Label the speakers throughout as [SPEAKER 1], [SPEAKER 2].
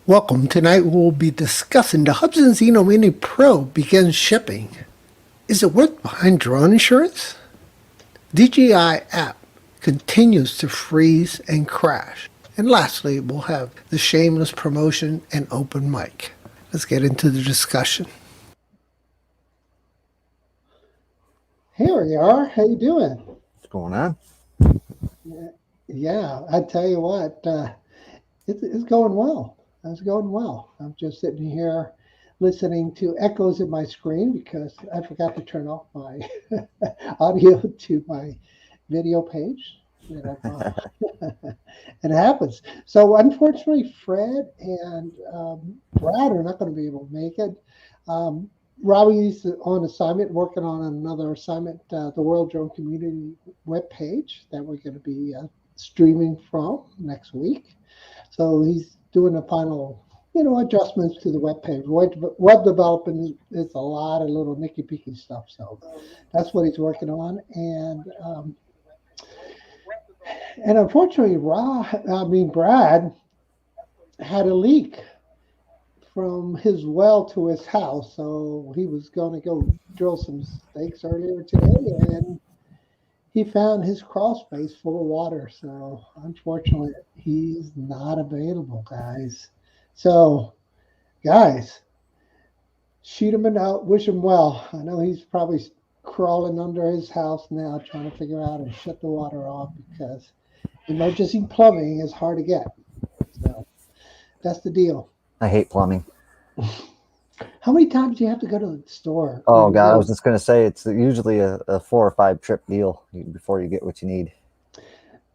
[SPEAKER 1] Welcome. Tonight we'll be discussing the Hubsan Zino Mini Pro Begins shipping. Is it worth buying drone insurance? DJI app continues to freeze and crash. And lastly, we'll have the shameless promotion and open mic. Let's get into the discussion.
[SPEAKER 2] Here we are. How you doing?
[SPEAKER 3] What's going on?
[SPEAKER 2] Yeah, I tell you what, it's going well. It's going well. I'm just sitting here listening to echoes in my screen because I forgot to turn off my audio to my video page. And it happens. So unfortunately, Fred and Brad are not going to be able to make it. Robbie's on assignment, working on another assignment, the World Drone Community webpage that we're going to be streaming from next week. So he's doing the final, adjustments to the webpage. Web development is a lot of little nicky-picky stuff. So that's what he's working on. And unfortunately, Brad had a leak from his well to his house. So he was going to go drill some stakes earlier today, and he found his crawl space full of water. So unfortunately, he's not available, guys. So, guys, shoot him a note, wish him well. I know he's probably crawling under his house now, trying to figure out how to shut the water off because emergency plumbing is hard to get. So that's the deal.
[SPEAKER 3] I hate plumbing.
[SPEAKER 2] How many times do you have to go to the store?
[SPEAKER 3] Oh, God, I was just going to say it's usually a 4 or 5 trip deal before you get what you need.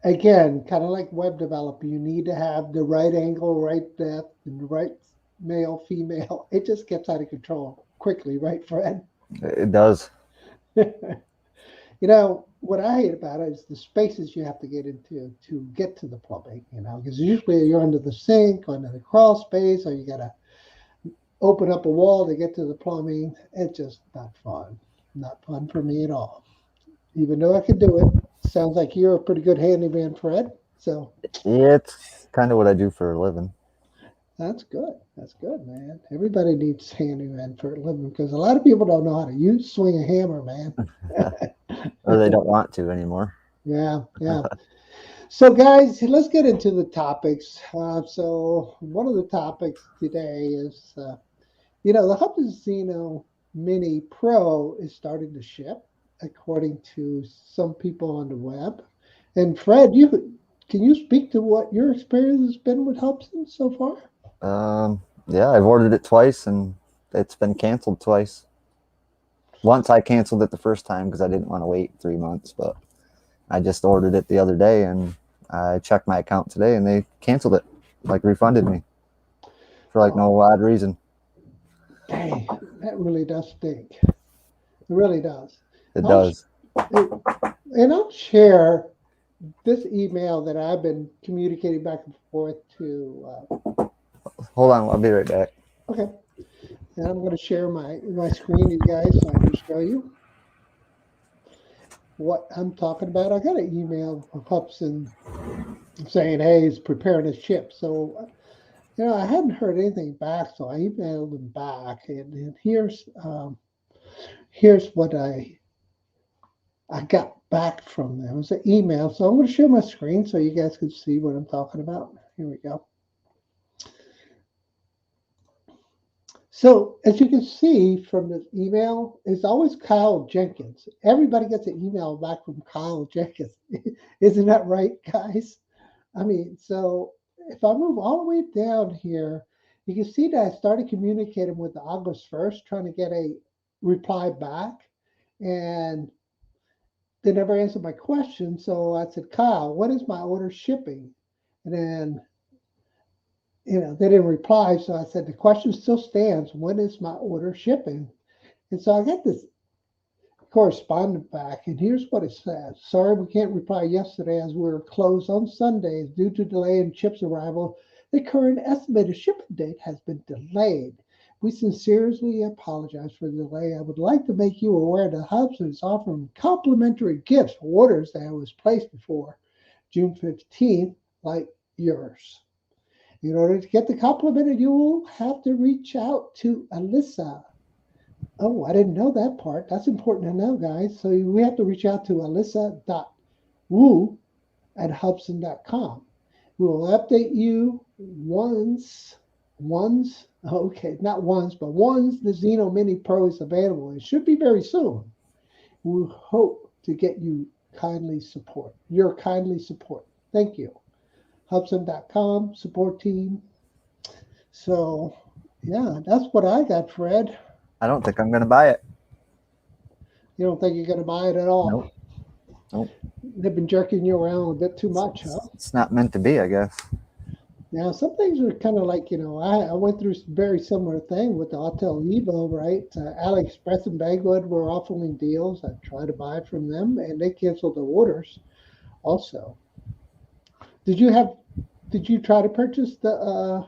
[SPEAKER 2] Again, kind of like web developer, you need to have the right angle, right depth, and the right male, female. It just gets out of control quickly, right, Fred?
[SPEAKER 3] It does.
[SPEAKER 2] What I hate about it is the spaces you have to get into to get to the plumbing, because usually you're under the sink, under the crawl space, or you got to open up a wall to get to the plumbing. It's just not fun. Not fun for me at all. Even though I could do it. Sounds like you're a pretty good handyman, Fred. So
[SPEAKER 3] yeah, it's kind of what I do for a living.
[SPEAKER 2] That's good. That's good, man. Everybody needs handyman for a living because a lot of people don't know how to swing a hammer, man.
[SPEAKER 3] Or they don't want to anymore.
[SPEAKER 2] Yeah. So, guys, let's get into the topics. So, one of the topics today is, the Hubsan Zino Mini Pro is starting to ship, according to some people on the web. And Fred, can you speak to what your experience has been with Hubsan so far?
[SPEAKER 3] Yeah, I've ordered it twice, and it's been canceled twice. Once I canceled it the first time because I didn't want to wait 3 months, but I just ordered it the other day, and I checked my account today, and they canceled it, refunded me for no odd reason.
[SPEAKER 2] Dang, that really does stink. It really does.
[SPEAKER 3] It does.
[SPEAKER 2] And I'll share this email that I've been communicating back and forth to.
[SPEAKER 3] Hold on, I'll be right back.
[SPEAKER 2] Okay. And I'm going to share my screen, you guys, so I can show you what I'm talking about. I got an email from Hubsan saying, hey, he's preparing his ship. So, I hadn't heard anything back, so I emailed him back. And here's what I got back from them. It was an email. So I'm going to share my screen so you guys can see what I'm talking about. Here we go. So as you can see from the email, it's always Kyle Jenkins. Everybody gets an email back from Kyle Jenkins. Isn't that right, guys? So if I move all the way down here, you can see that I started communicating with August 1st, trying to get a reply back. And they never answered my question. So I said, Kyle, when is my order shipping? And then, they didn't reply. So I said, the question still stands. When is my order shipping? And so I got this correspondent back. And here's what it says. Sorry, we can't reply yesterday as we were closed on Sundays due to delay in chips arrival. The current estimated shipping date has been delayed. We sincerely apologize for the delay. I would like to make you aware that Hubsan is offering complimentary gifts for orders that was placed before June 15th, like yours. In order to get the complimented, you will have to reach out to Alyssa. Oh, I didn't know that part. That's important to know, guys. So we have to reach out to alyssa.wu@hubsan.com. We will update you once, the Zino Mini Pro is available. It should be very soon. We hope to get your kindly support. Thank you. Hubsan.com support team. So, yeah, that's what I got, Fred.
[SPEAKER 3] I don't think I'm going to buy it.
[SPEAKER 2] You don't think you're going to buy it at all?
[SPEAKER 3] Nope.
[SPEAKER 2] They've been jerking you around a bit too much, huh?
[SPEAKER 3] It's not meant to be, I guess.
[SPEAKER 2] Now, some things are kind of like, I went through a very similar thing with the Autel Evo, right? AliExpress and Bagwood were offering deals. I tried to buy from them, and they canceled their orders also. Did you try to purchase the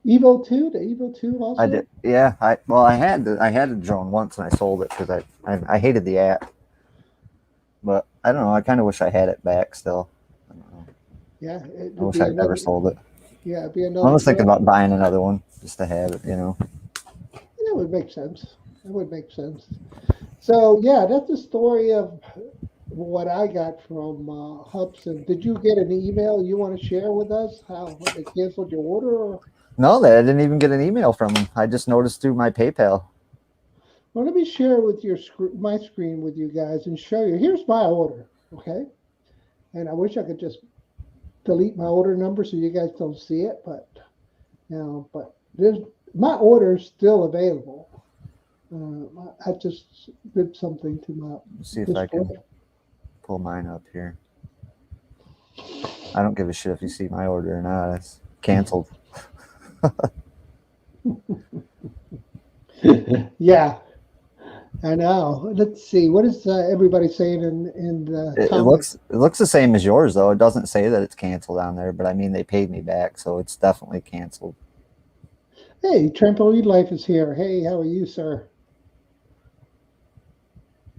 [SPEAKER 2] Evo 2? The Evo 2 also?
[SPEAKER 3] I did. Yeah. I had a drone once and I sold it because I hated the app. But I don't know. I kind of wish I had it back still. I don't know.
[SPEAKER 2] Yeah.
[SPEAKER 3] I wish I'd never sold it.
[SPEAKER 2] Yeah, it'd be another.
[SPEAKER 3] I was thinking about buying another one just to have it,
[SPEAKER 2] That would make sense. So, yeah, that's the story of what I got from Hubsan. Did you get an email you want to share with us? How they canceled your order? Or?
[SPEAKER 3] No, I didn't even get an email from them. I just noticed through my PayPal.
[SPEAKER 2] Well, let me share with my screen with you guys and show you. Here's my order, okay? And I wish I could just delete my order number so you guys don't see it, but my order is still available. I just did something to my.
[SPEAKER 3] Let's see if I can pull mine up here. I don't give a shit if you see my order or not. It's canceled.
[SPEAKER 2] Yeah, I know. Let's see. What is everybody saying in the comments?
[SPEAKER 3] It looks the same as yours though. It doesn't say that it's canceled on there, but I mean they paid me back, so it's definitely canceled.
[SPEAKER 2] Hey, Trampoline Life is here. Hey, how are you, sir?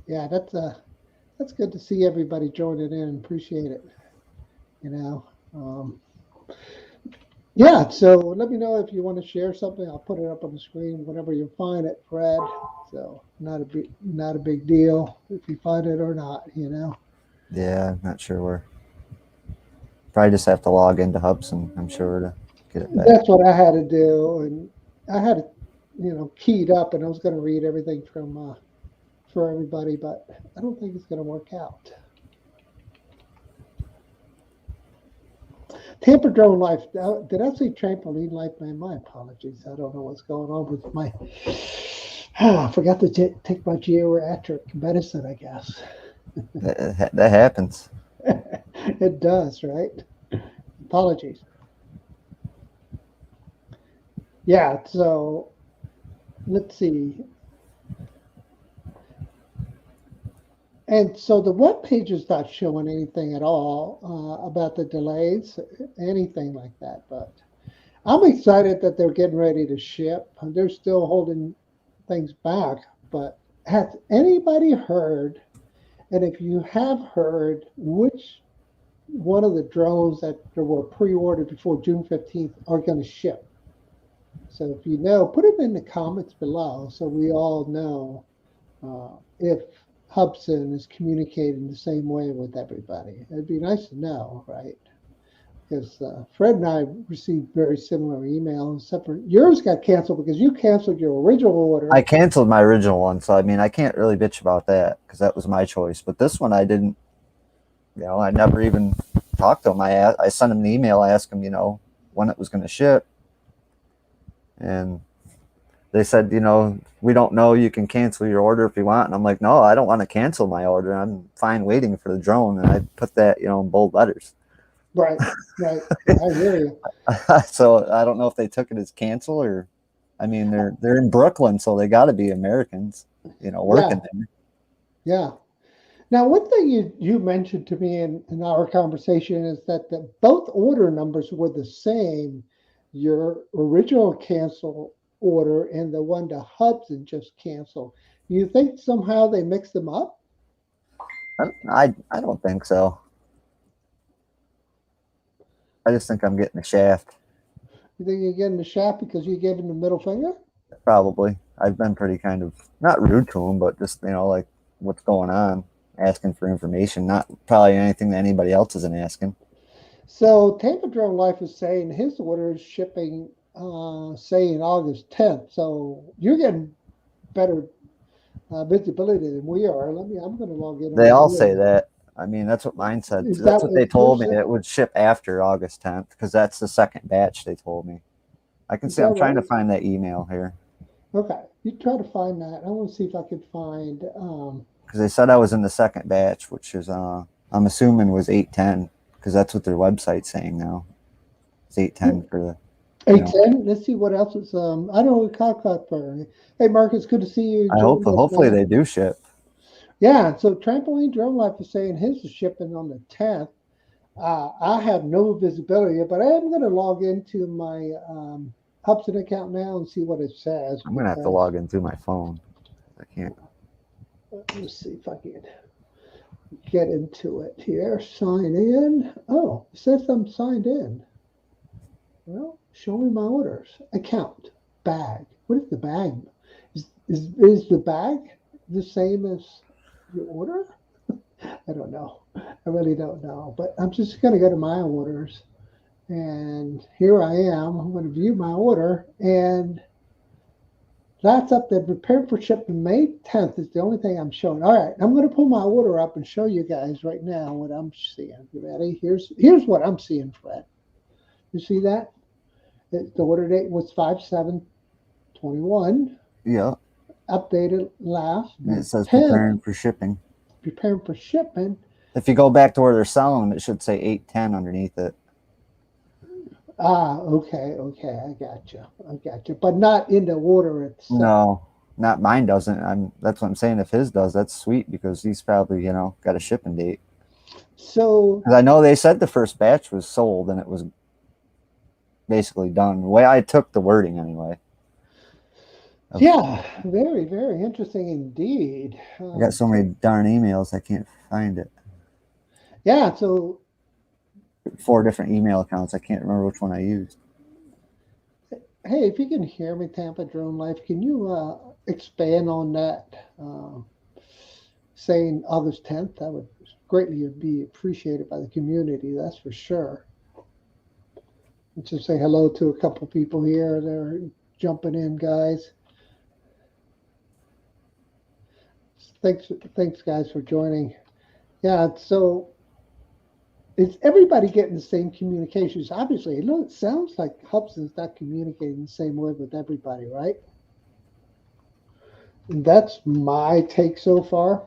[SPEAKER 2] Yeah, that's good to see everybody joining in. Appreciate it. Yeah, so let me know if you want to share something. I'll put it up on the screen whenever you find it, Fred. So not a big deal if you find it or not,
[SPEAKER 3] Yeah, I'm not sure where. Probably just have to log into Hubsan, I'm sure, to get it back.
[SPEAKER 2] That's what I had to do, and I had it, keyed up, and I was going to read everything from for everybody, but I don't think it's going to work out. Tampa Drone Life. Did I say Trampoline Life, man? My apologies. I don't know what's going on with my. I forgot to take my geriatric medicine, I guess.
[SPEAKER 3] That happens.
[SPEAKER 2] It does, right? Apologies. Yeah, so let's see. And so the web page is not showing anything at all about the delays, anything like that. But I'm excited that they're getting ready to ship. They're still holding things back. But has anybody heard, and if you have heard, which one of the drones that were pre-ordered before June 15th are going to ship? So if you know, put it in the comments below so we all know if Hubsan is communicating the same way with everybody. It'd be nice to know, right? Because Fred and I received very similar emails. Separate. Yours got canceled because you canceled your original order.
[SPEAKER 3] I canceled my original one, so I mean I can't really bitch about that because that was my choice. But this one I didn't. I never even talked to him. I sent him an email. I asked him, when it was going to ship, and they said, we don't know. You can cancel your order if you want. And I'm like, no, I don't want to cancel my order. I'm fine waiting for the drone. And I put that, in bold letters.
[SPEAKER 2] Right. I hear you.
[SPEAKER 3] So I don't know if they took it as cancel or, I mean, they're in Brooklyn, so they got to be Americans, working there.
[SPEAKER 2] Yeah. Now, one thing you mentioned to me in our conversation is that both order numbers were the same. Your original cancel order and the one to Hubsan just canceled. Do you think somehow they mixed them up?
[SPEAKER 3] I don't think so. I just think I'm getting a shaft.
[SPEAKER 2] You think you're getting the shaft because you gave him the middle finger?
[SPEAKER 3] Probably. I've been pretty kind of not rude to him, but just like what's going on, asking for information. Not probably anything that anybody else isn't asking.
[SPEAKER 2] So Tampa Drone Life is saying his order is shipping, saying August 10th. So you're getting better visibility than we are. I'm going to log in.
[SPEAKER 3] They
[SPEAKER 2] over
[SPEAKER 3] all
[SPEAKER 2] here.
[SPEAKER 3] say that. I mean, that's what mine said.
[SPEAKER 2] Is
[SPEAKER 3] That's
[SPEAKER 2] that
[SPEAKER 3] what they
[SPEAKER 2] what
[SPEAKER 3] told
[SPEAKER 2] yours
[SPEAKER 3] me.
[SPEAKER 2] said?
[SPEAKER 3] It would ship after August 10th because that's the second batch they told me. I can
[SPEAKER 2] Is
[SPEAKER 3] see. I'm
[SPEAKER 2] that
[SPEAKER 3] trying to
[SPEAKER 2] right?
[SPEAKER 3] find that email here
[SPEAKER 2] Okay, you try to find that. I want to see if I can find.
[SPEAKER 3] because they said I was in the second batch, which is I'm assuming was 810 because that's what their website's saying now. It's 810 for the.
[SPEAKER 2] 810. Let's see what else is. I don't know. Cock for. Hey, Marcus, good to see you.
[SPEAKER 3] I hope.
[SPEAKER 2] Join us,
[SPEAKER 3] Hopefully
[SPEAKER 2] man.
[SPEAKER 3] they do ship.
[SPEAKER 2] Yeah. So Trampoline Drone Life is saying his is shipping on the 10th. I have no visibility, but I am going to log into my Hubsan account now and see what it says.
[SPEAKER 3] I'm gonna have to log in through my phone. I can't.
[SPEAKER 2] Let's see if I can get into it here. Sign in. Oh, it says I'm signed in. Well, show me my orders. Account. Bag. What is the bag? Is the bag the same as your order? I don't know. I really don't know. But I'm just going to go to my orders. And here I am. I'm going to view my order. And that's up there. Prepared for shipment May 10th is the only thing I'm showing. All right. I'm going to pull my order up and show you guys right now what I'm seeing. You ready? Here's what I'm seeing, Fred. You see that? The order date was 5/7/21.
[SPEAKER 3] Yeah.
[SPEAKER 2] Updated last.
[SPEAKER 3] And it says
[SPEAKER 2] 10th,
[SPEAKER 3] preparing for shipping.
[SPEAKER 2] preparing for shipment.
[SPEAKER 3] If you go back to where they're selling them, it should say 810 underneath it.
[SPEAKER 2] Okay. I got you. But not in the order itself.
[SPEAKER 3] No, not mine doesn't. That's what I'm saying. If his does, that's sweet because he's probably got a shipping date.
[SPEAKER 2] So
[SPEAKER 3] Because I know they said the first batch was sold and it was basically done. The way I took the wording anyway.
[SPEAKER 2] yeah, very, very interesting indeed.
[SPEAKER 3] I got so many darn emails I can't find it.
[SPEAKER 2] Yeah, so
[SPEAKER 3] 4 different email accounts. I can't remember which one I used.
[SPEAKER 2] hey, if you can hear me, Tampa Drone Life, can you expand on that? Saying August 10th, that would greatly be appreciated by the community. That's for sure. Let's just say hello to a couple people here. They're jumping in, guys. Thanks, guys, for joining. Yeah, so is everybody getting the same communications? Obviously, it sounds like Hubsan's not communicating the same way with everybody, right? And that's my take so far.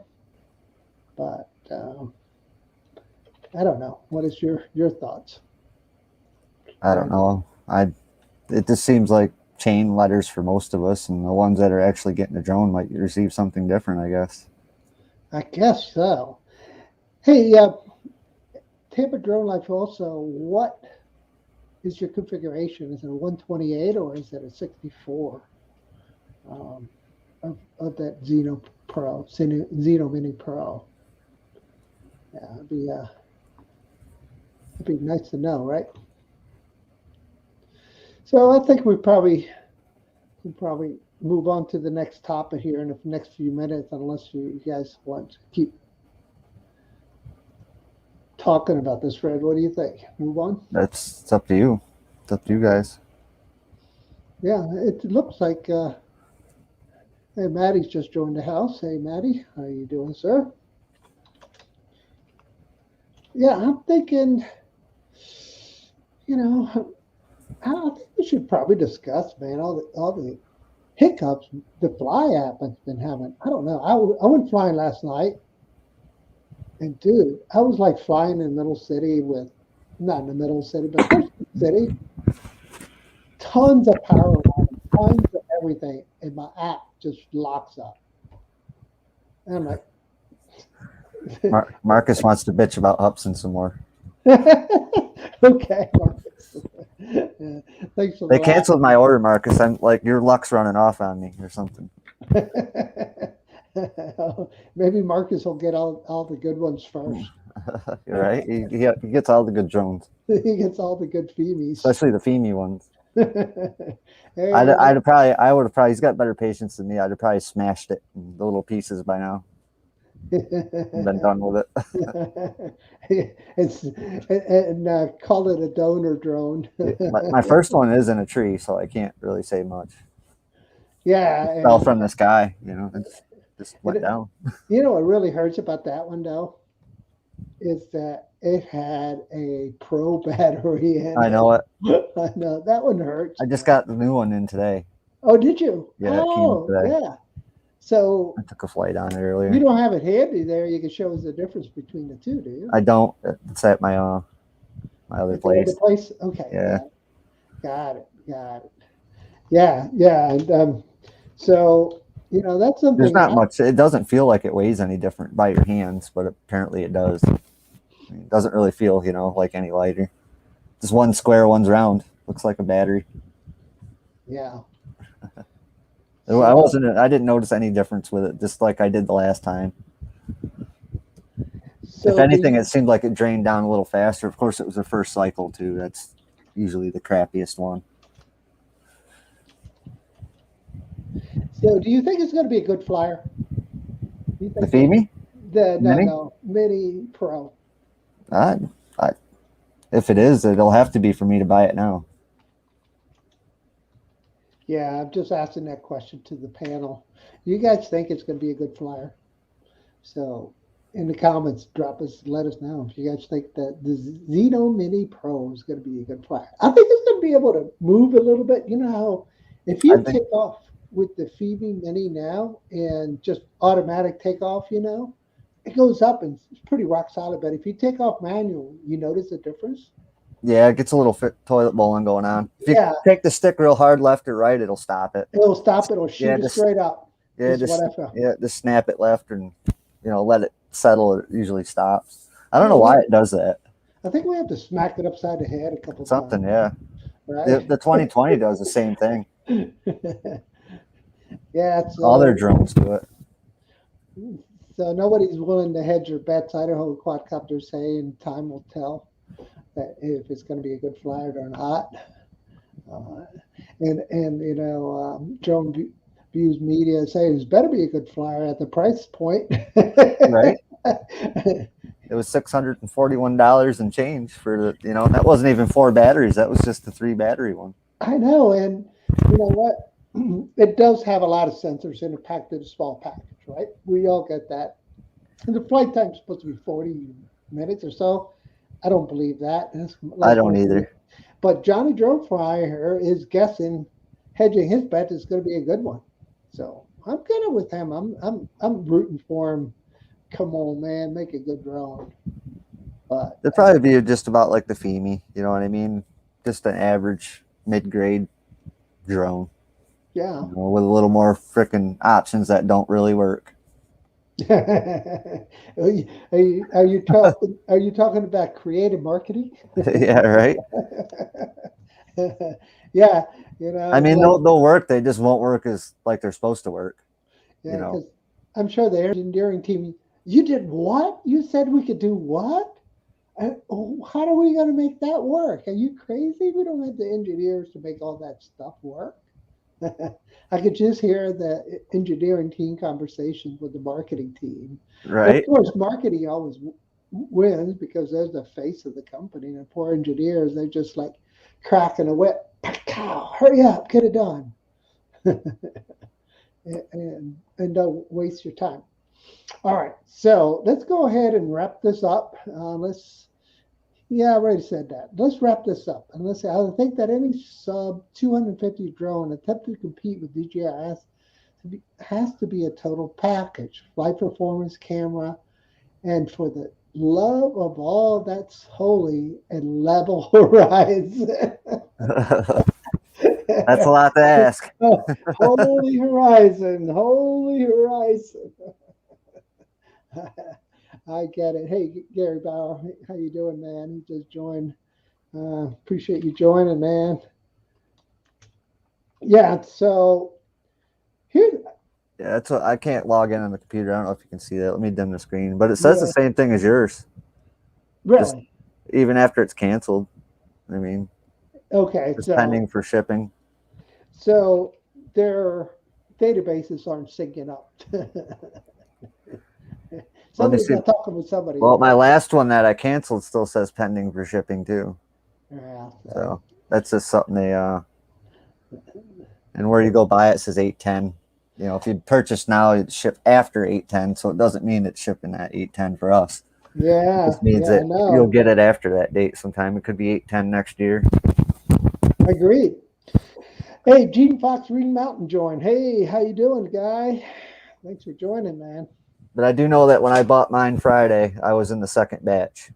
[SPEAKER 2] But I don't know. What is your thoughts?
[SPEAKER 3] I don't know. It just seems like chain letters for most of us, and the ones that are actually getting a drone might receive something different, I guess.
[SPEAKER 2] I guess so. Hey, Tampa Drone Life also, what is your configuration? Is it a 128 or is it a 64 of that Zino Mini Pro? Yeah, it'd be nice to know, right? So I think we can probably move on to the next topic here in the next few minutes, unless you guys want to keep talking about this, Fred. What do you think? Move on?
[SPEAKER 3] It's up to you. It's up to you guys.
[SPEAKER 2] Yeah, it looks like hey, Maddie's just joined the house. Hey, Maddie, how you doing, sir? Yeah, I'm thinking, I think we should probably discuss, man, all the hiccups the Fly app has been having. I don't know. I went flying last night, and dude, I was like flying in the middle city not in the middle city, but close to the city. Tons of power lines, tons of everything, and my app just locks up. And I'm like,
[SPEAKER 3] Marcus wants to bitch about Hubsan some more.
[SPEAKER 2] okay, Marcus. Yeah, thanks for
[SPEAKER 3] They canceled my order, Marcus. I'm like, your luck's running off on me or something.
[SPEAKER 2] Maybe Marcus will get all the good ones first.
[SPEAKER 3] You're right. He gets all the good drones,
[SPEAKER 2] He gets all the good FEMIs.
[SPEAKER 3] especially the FEMI ones. I would have probably, he's got better patience than me. I'd have probably smashed it in the little pieces by now and been done with it.
[SPEAKER 2] Call it a donor drone.
[SPEAKER 3] My first one is in a tree, so I can't really say much.
[SPEAKER 2] Yeah,
[SPEAKER 3] It fell
[SPEAKER 2] and
[SPEAKER 3] from the sky, it just went
[SPEAKER 2] it,
[SPEAKER 3] down.
[SPEAKER 2] you know what really hurts about that one though is that it had a pro battery in
[SPEAKER 3] I know it.
[SPEAKER 2] it. I know that one hurts.
[SPEAKER 3] I just got the new one in today.
[SPEAKER 2] Oh, did you?
[SPEAKER 3] Yeah, it came
[SPEAKER 2] Oh,
[SPEAKER 3] today.
[SPEAKER 2] yeah. So
[SPEAKER 3] I took a flight on it
[SPEAKER 2] you
[SPEAKER 3] earlier.
[SPEAKER 2] don't have it handy there. You can show us the difference between the two, do you?
[SPEAKER 3] I don't. It's at my other
[SPEAKER 2] At the other
[SPEAKER 3] place.
[SPEAKER 2] place? Okay.
[SPEAKER 3] Yeah.
[SPEAKER 2] Got it. Got it. Yeah. Yeah. And so, that's
[SPEAKER 3] There's
[SPEAKER 2] something.
[SPEAKER 3] not much. It doesn't feel like it weighs any different by your hands, but apparently it does. It doesn't really feel, like any lighter. Just one square, one's round. Looks like a battery.
[SPEAKER 2] Yeah.
[SPEAKER 3] I didn't notice any difference with it, just like I did the last time.
[SPEAKER 2] So
[SPEAKER 3] If anything, it seemed like it drained down a little faster. Of course, it was the first cycle too. That's usually the crappiest one.
[SPEAKER 2] So do you think it's going to be a good flyer? Do you
[SPEAKER 3] The
[SPEAKER 2] think
[SPEAKER 3] Femi? Mini?
[SPEAKER 2] no, Mini Pro.
[SPEAKER 3] I, if it is, it'll have to be for me to buy it now.
[SPEAKER 2] Yeah, I'm just asking that question to the panel. You guys think it's going to be a good flyer? So in the comments, let us know if you guys think that the Zino Mini Pro is going to be a good flyer. I think it's going to be able to move a little bit. You know how if you take off with the Femi Mini now and just automatic takeoff, it goes up and it's pretty rock solid. But if you take off manual, you notice a difference.
[SPEAKER 3] Yeah, it gets a little toilet bowling going on. If you take the stick real hard left or right, it'll stop it.
[SPEAKER 2] It'll stop. It'll shoot it straight up.
[SPEAKER 3] Yeah, just snap it left and let it settle. It usually stops. I don't know why it does that.
[SPEAKER 2] I think we have to smack it upside the head a couple
[SPEAKER 3] Something,
[SPEAKER 2] times.
[SPEAKER 3] Yeah.
[SPEAKER 2] Right?
[SPEAKER 3] The 2020 does the same thing.
[SPEAKER 2] Yeah,
[SPEAKER 3] all their drones do it.
[SPEAKER 2] So nobody's willing to hedge your bets. Idaho quadcopters say, and time will tell that if it's going to be a good flyer or not. Drone Views Media say it's better be a good flyer at the price point.
[SPEAKER 3] Right. It was $641 and change for the, that wasn't even 4 batteries. That was just the 3 battery one.
[SPEAKER 2] I know. And you know what? It does have a lot of sensors in a packed in a small package, right? We all get that. And the flight time is supposed to be 40 minutes or so. I don't believe that.
[SPEAKER 3] I don't either.
[SPEAKER 2] But Johnny Drone Flyer is guessing, hedging his bet is going to be a good one. So I'm good with him. I'm rooting for him. Come on, man, make a good drone. But
[SPEAKER 3] it'd probably be just about like the Femi. You know what I mean? Just an average mid-grade drone.
[SPEAKER 2] Yeah.
[SPEAKER 3] With a little more freaking options that don't really work.
[SPEAKER 2] Are you talking about creative marketing?
[SPEAKER 3] Yeah, right.
[SPEAKER 2] Yeah,
[SPEAKER 3] I mean, they'll work. They just won't work as like they're supposed to work.
[SPEAKER 2] Yeah, because I'm sure the engineering team. You did what? You said we could do what? How are we going to make that work? Are you crazy? We don't have the engineers to make all that stuff work. I could just hear the engineering team conversations with the marketing team.
[SPEAKER 3] Right.
[SPEAKER 2] Of course, marketing always wins because they're the face of the company. And the poor engineers, they're just like cracking a whip. Cow, hurry up, get it done. and don't waste your time. All right, so let's go ahead and wrap this up. I already said that. Let's wrap this up. And I think that any sub 250 drone attempting to compete with DJI has to be a total package. Flight performance, camera, and for the love of all that's holy and level horizon.
[SPEAKER 3] That's a lot to ask.
[SPEAKER 2] Holy horizon, holy horizon. I get it. Hey, Gary Bauer, how you doing, man? He just joined. Appreciate you joining, man. Yeah, so here.
[SPEAKER 3] Yeah, that's what I can't log in on the computer. I don't know if you can see that. Let me dim the screen. But it says the same thing as yours.
[SPEAKER 2] Really?
[SPEAKER 3] Just, even after it's canceled. I mean.
[SPEAKER 2] Okay,
[SPEAKER 3] It's
[SPEAKER 2] so
[SPEAKER 3] pending for shipping.
[SPEAKER 2] so their databases aren't syncing up.
[SPEAKER 3] Let me
[SPEAKER 2] Somebody's
[SPEAKER 3] see.
[SPEAKER 2] not talking with somebody
[SPEAKER 3] Well, my
[SPEAKER 2] else.
[SPEAKER 3] last one that I canceled still says pending for shipping too.
[SPEAKER 2] Yeah.
[SPEAKER 3] So that's just something they and where you go buy it says 810. You know, if you purchase now, it ship after 810, so it doesn't mean it's shipping at 810 for us. It
[SPEAKER 2] Yeah,
[SPEAKER 3] just means
[SPEAKER 2] yeah, I
[SPEAKER 3] that you'll
[SPEAKER 2] know.
[SPEAKER 3] get it after that date sometime. It could be 810 next year.
[SPEAKER 2] Agreed. Hey, Gene Fox Green Mountain joined. Hey, how you doing, guy? Thanks for joining, man.
[SPEAKER 3] But I do know that when I bought mine Friday, I was in the second batch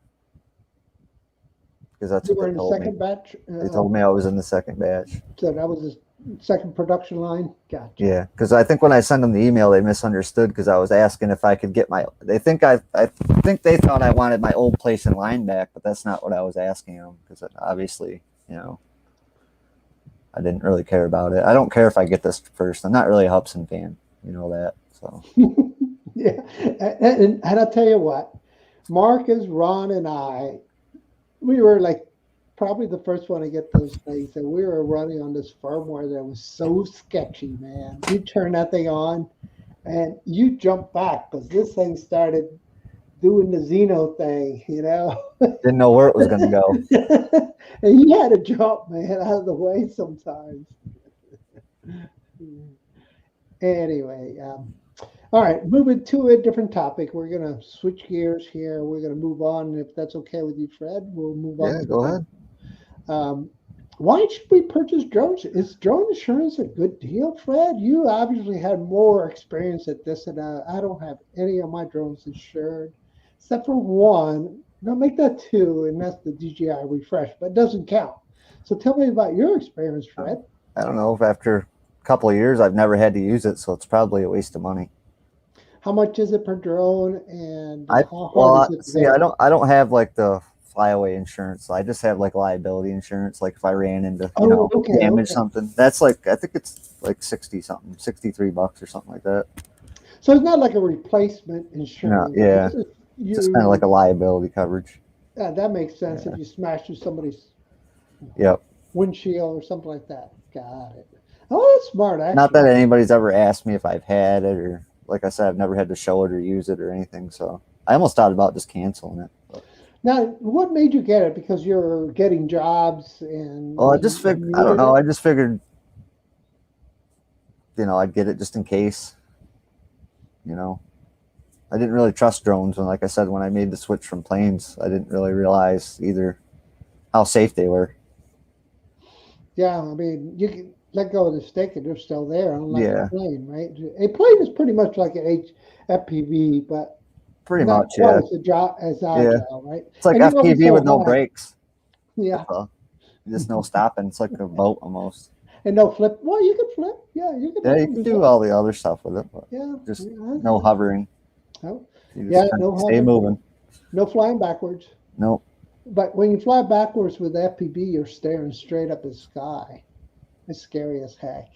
[SPEAKER 3] because that's
[SPEAKER 2] You
[SPEAKER 3] what
[SPEAKER 2] were
[SPEAKER 3] they
[SPEAKER 2] in the
[SPEAKER 3] told me.
[SPEAKER 2] second batch.
[SPEAKER 3] They told me I was in the second batch.
[SPEAKER 2] So that was the second production line. Gotcha.
[SPEAKER 3] Yeah, because I think when I sent them the email, they misunderstood because I was asking if I could get my. They think I think they thought I wanted my old place in line back, but that's not what I was asking them because obviously, you know, I didn't really care about it. I don't care if I get this first. I'm not really a Hubsan fan, you know that. So
[SPEAKER 2] Yeah, and I'll tell you what, Marcus, Ron, and I, we were like probably the first one to get those things, and we were running on this firmware that was so sketchy, man. You turn that thing on, and you jump back because this thing started doing the Zino thing, you know.
[SPEAKER 3] didn't know where it was gonna go.
[SPEAKER 2] And you had to jump, man, out of the way sometimes. Anyway, all right, moving to a different topic. We're going to switch gears here. We're going to move on. If that's okay with you, Fred, we'll move on.
[SPEAKER 3] Yeah, go ahead.
[SPEAKER 2] Why should we purchase drones? Is drone insurance a good deal, Fred? You obviously had more experience at this, and I don't have any of my drones insured, except for one. No, make that two, and that's the DJI Refresh, but it doesn't count. So tell me about your experience, Fred.
[SPEAKER 3] I don't know if after a couple of years I've never had to use it, so it's probably a waste of money.
[SPEAKER 2] How much is it per drone, and
[SPEAKER 3] I
[SPEAKER 2] how hard
[SPEAKER 3] well
[SPEAKER 2] is it to
[SPEAKER 3] see,
[SPEAKER 2] get?
[SPEAKER 3] I don't have like the flyaway insurance. I just have like liability insurance. Like if I ran into
[SPEAKER 2] Oh, okay,
[SPEAKER 3] damage
[SPEAKER 2] okay.
[SPEAKER 3] something, that's like I think it's like 60 something, $63 or something like that.
[SPEAKER 2] So it's not like a replacement
[SPEAKER 3] No,
[SPEAKER 2] insurance.
[SPEAKER 3] yeah,
[SPEAKER 2] This is
[SPEAKER 3] just kind of like
[SPEAKER 2] you.
[SPEAKER 3] a liability coverage.
[SPEAKER 2] That makes sense
[SPEAKER 3] Yeah.
[SPEAKER 2] if you smash through somebody's
[SPEAKER 3] Yep.
[SPEAKER 2] windshield or something like that. Got it. Oh, that's smart,
[SPEAKER 3] Not that
[SPEAKER 2] actually.
[SPEAKER 3] anybody's ever asked me if I've had it or like I said, I've never had to show it or use it or anything. So I almost thought about just canceling it. But,
[SPEAKER 2] Now, what made you get it? Because you're getting jobs and
[SPEAKER 3] well, I just
[SPEAKER 2] you
[SPEAKER 3] figured I don't
[SPEAKER 2] needed
[SPEAKER 3] know.
[SPEAKER 2] it?
[SPEAKER 3] I just figured I'd get it just in case. You know, I didn't really trust drones, and like I said, when I made the switch from planes, I didn't really realize either how safe they were.
[SPEAKER 2] Yeah, I mean, you can let go of the stick and they're still there, unlike a
[SPEAKER 3] Yeah,
[SPEAKER 2] plane, right? A plane is pretty much like an FPV, but
[SPEAKER 3] pretty
[SPEAKER 2] not
[SPEAKER 3] much.
[SPEAKER 2] quite
[SPEAKER 3] Yeah,
[SPEAKER 2] as
[SPEAKER 3] yeah.
[SPEAKER 2] agile, right?
[SPEAKER 3] It's like
[SPEAKER 2] And you're only
[SPEAKER 3] FPV
[SPEAKER 2] so
[SPEAKER 3] with no
[SPEAKER 2] high.
[SPEAKER 3] brakes.
[SPEAKER 2] Yeah.
[SPEAKER 3] That's all. Just no stopping. It's like a boat almost.
[SPEAKER 2] And no flip. Well, you can flip. Yeah, you can
[SPEAKER 3] Yeah, you can
[SPEAKER 2] definitely
[SPEAKER 3] do
[SPEAKER 2] flip.
[SPEAKER 3] all the other stuff with it, but
[SPEAKER 2] Yeah.
[SPEAKER 3] just
[SPEAKER 2] Yeah.
[SPEAKER 3] no hovering.
[SPEAKER 2] Oh,
[SPEAKER 3] You
[SPEAKER 2] yeah,
[SPEAKER 3] just kind
[SPEAKER 2] no
[SPEAKER 3] of stay
[SPEAKER 2] hovering,
[SPEAKER 3] moving.
[SPEAKER 2] no flying backwards.
[SPEAKER 3] Nope.
[SPEAKER 2] But when you fly backwards with FPV, you're staring straight up at the sky. It's scary as heck.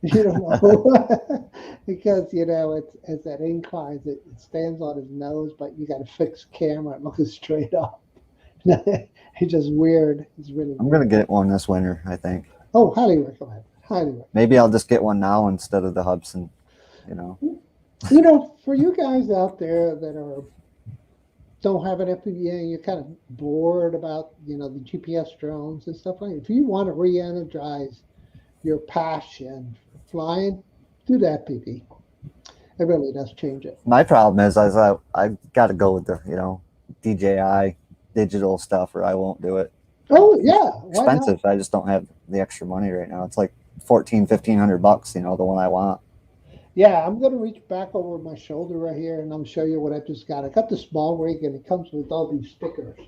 [SPEAKER 2] You don't know because it's at inclines. It stands on his nose, but you got a fixed camera looking straight up. It's just weird. It's really
[SPEAKER 3] I'm gonna
[SPEAKER 2] weird.
[SPEAKER 3] get one this winter. I think
[SPEAKER 2] Oh, highly recommend. Highly recommend.
[SPEAKER 3] maybe I'll just get one now instead of the Hubsan. You know.
[SPEAKER 2] For you guys out there that don't have an FPV and you're kind of bored about the GPS drones and stuff like that. If you want to re-energize your passion for flying, do the FPV. It really does change it.
[SPEAKER 3] My problem is I got to go with the DJI digital stuff or I won't do it.
[SPEAKER 2] Oh yeah, why not?
[SPEAKER 3] Expensive. I just don't have the extra money right now. It's like $1,500. The one I want.
[SPEAKER 2] Yeah, I'm gonna reach back over my shoulder right here and I'm gonna show you what I just got. I got the small rig and it comes with all these stickers.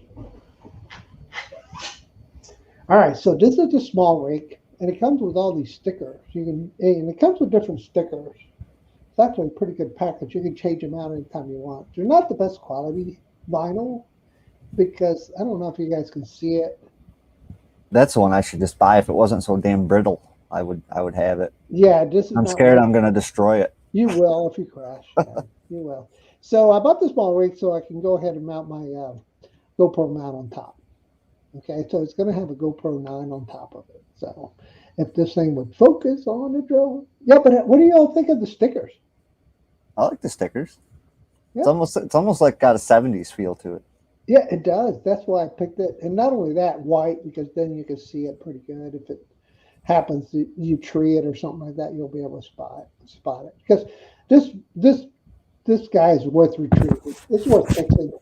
[SPEAKER 2] All right, so this is the small rig and it comes with all these stickers. And it comes with different stickers. It's actually a pretty good package. You can change them out anytime you want. They're not the best quality vinyl because I don't know if you guys can see it.
[SPEAKER 3] That's the one I should just buy. If it wasn't so damn brittle, I would have it.
[SPEAKER 2] Yeah, this is
[SPEAKER 3] I'm
[SPEAKER 2] not
[SPEAKER 3] scared
[SPEAKER 2] one.
[SPEAKER 3] I'm gonna destroy it.
[SPEAKER 2] You will if you crash. Yeah, you will. So I bought this small rig so I can go ahead and mount my GoPro mount on top. Okay, so it's going to have a GoPro 9 on top of it. So if this thing would focus on the drone, yeah. But what do y'all think of the stickers?
[SPEAKER 3] I like the stickers.
[SPEAKER 2] Yeah,
[SPEAKER 3] It's almost like got a 70s feel to it.
[SPEAKER 2] yeah, it does. That's why I picked it. And not only that, white, because then you can see it pretty good. If it happens that you tree it or something like that, you'll be able to spot it. Because this this this guy is worth retrieving. It's worth fixing.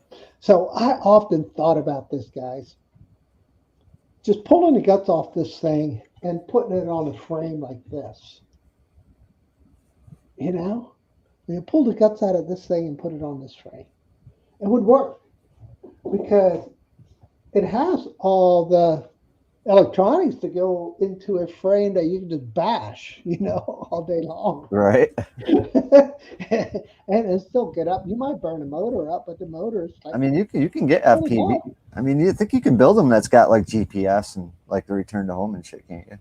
[SPEAKER 2] So I often thought about this, guys. Just pulling the guts off this thing and putting it on a frame like this. You know, you pull the guts out of this thing and put it on this frame. It would work because it has all the electronics to go into a frame that you can just bash, all day long.
[SPEAKER 3] Right.
[SPEAKER 2] And it still get up. You might burn the motor up, but the motor is like,
[SPEAKER 3] I mean, you can get
[SPEAKER 2] really
[SPEAKER 3] FPV.
[SPEAKER 2] good.
[SPEAKER 3] I mean, you think you can build them that's got like GPS and like the return to home and shit, can't you?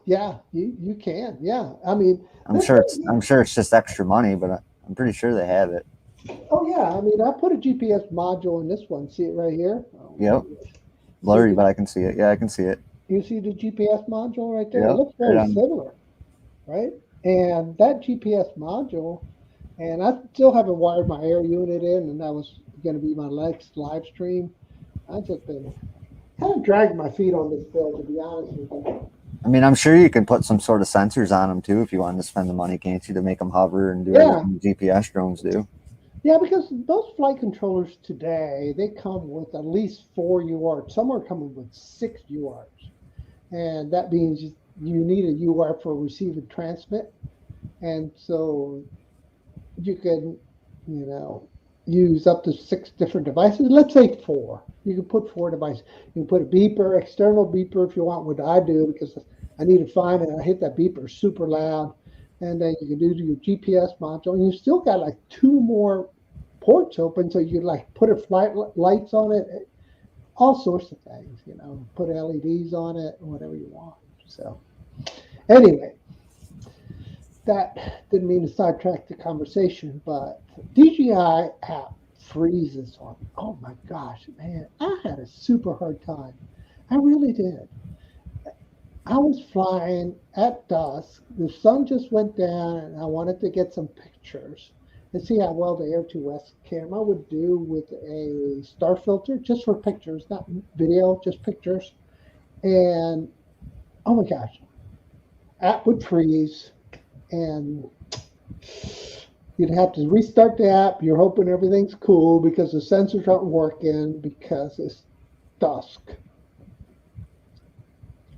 [SPEAKER 2] Yeah, you can. Yeah. I mean,
[SPEAKER 3] I'm sure it's just extra money, but I'm pretty sure they have it.
[SPEAKER 2] oh yeah. I mean, I put a GPS module in this one. See it right here?
[SPEAKER 3] Yep. Blurry, but I can see it. Yeah, I can see it.
[SPEAKER 2] You see the GPS module right there? It
[SPEAKER 3] Yep.
[SPEAKER 2] looks very
[SPEAKER 3] Right on.
[SPEAKER 2] similar, right? And that GPS module, and I still haven't wired my air unit in, and that was going to be my next live stream. I've just been kind of dragging my feet on this bill, to be honest with you.
[SPEAKER 3] I mean, I'm sure you can put some sort of sensors on them too if you wanted to spend the money, can't you, to make them hover and do
[SPEAKER 2] Yeah.
[SPEAKER 3] everything GPS drones do.
[SPEAKER 2] Yeah, because most flight controllers today, they come with at least 4 UARTs. Some are coming with 6 UARTs. And that means you need a UART for receive and transmit. And so you can, use up to 6 different devices. Let's say 4. You can put 4 devices. You can put a beeper, external beeper if you want, what I do, because I need to find it. I hit that beeper super loud. And then you can do your GPS module. And you still got like 2 more ports open. So you like put a flight lights on it, all sorts of things, put LEDs on it, whatever you want. So anyway, that didn't mean to sidetrack the conversation, but DJI app freezes on me. Oh my gosh, man, I had a super hard time. I really did. I was flying at dusk. The sun just went down, and I wanted to get some pictures and see how well the Air 2S camera would do with a star filter, just for pictures, not video, just pictures. And oh my gosh, app would freeze, and you'd have to restart the app. You're hoping everything's cool because the sensors aren't working because it's dusk.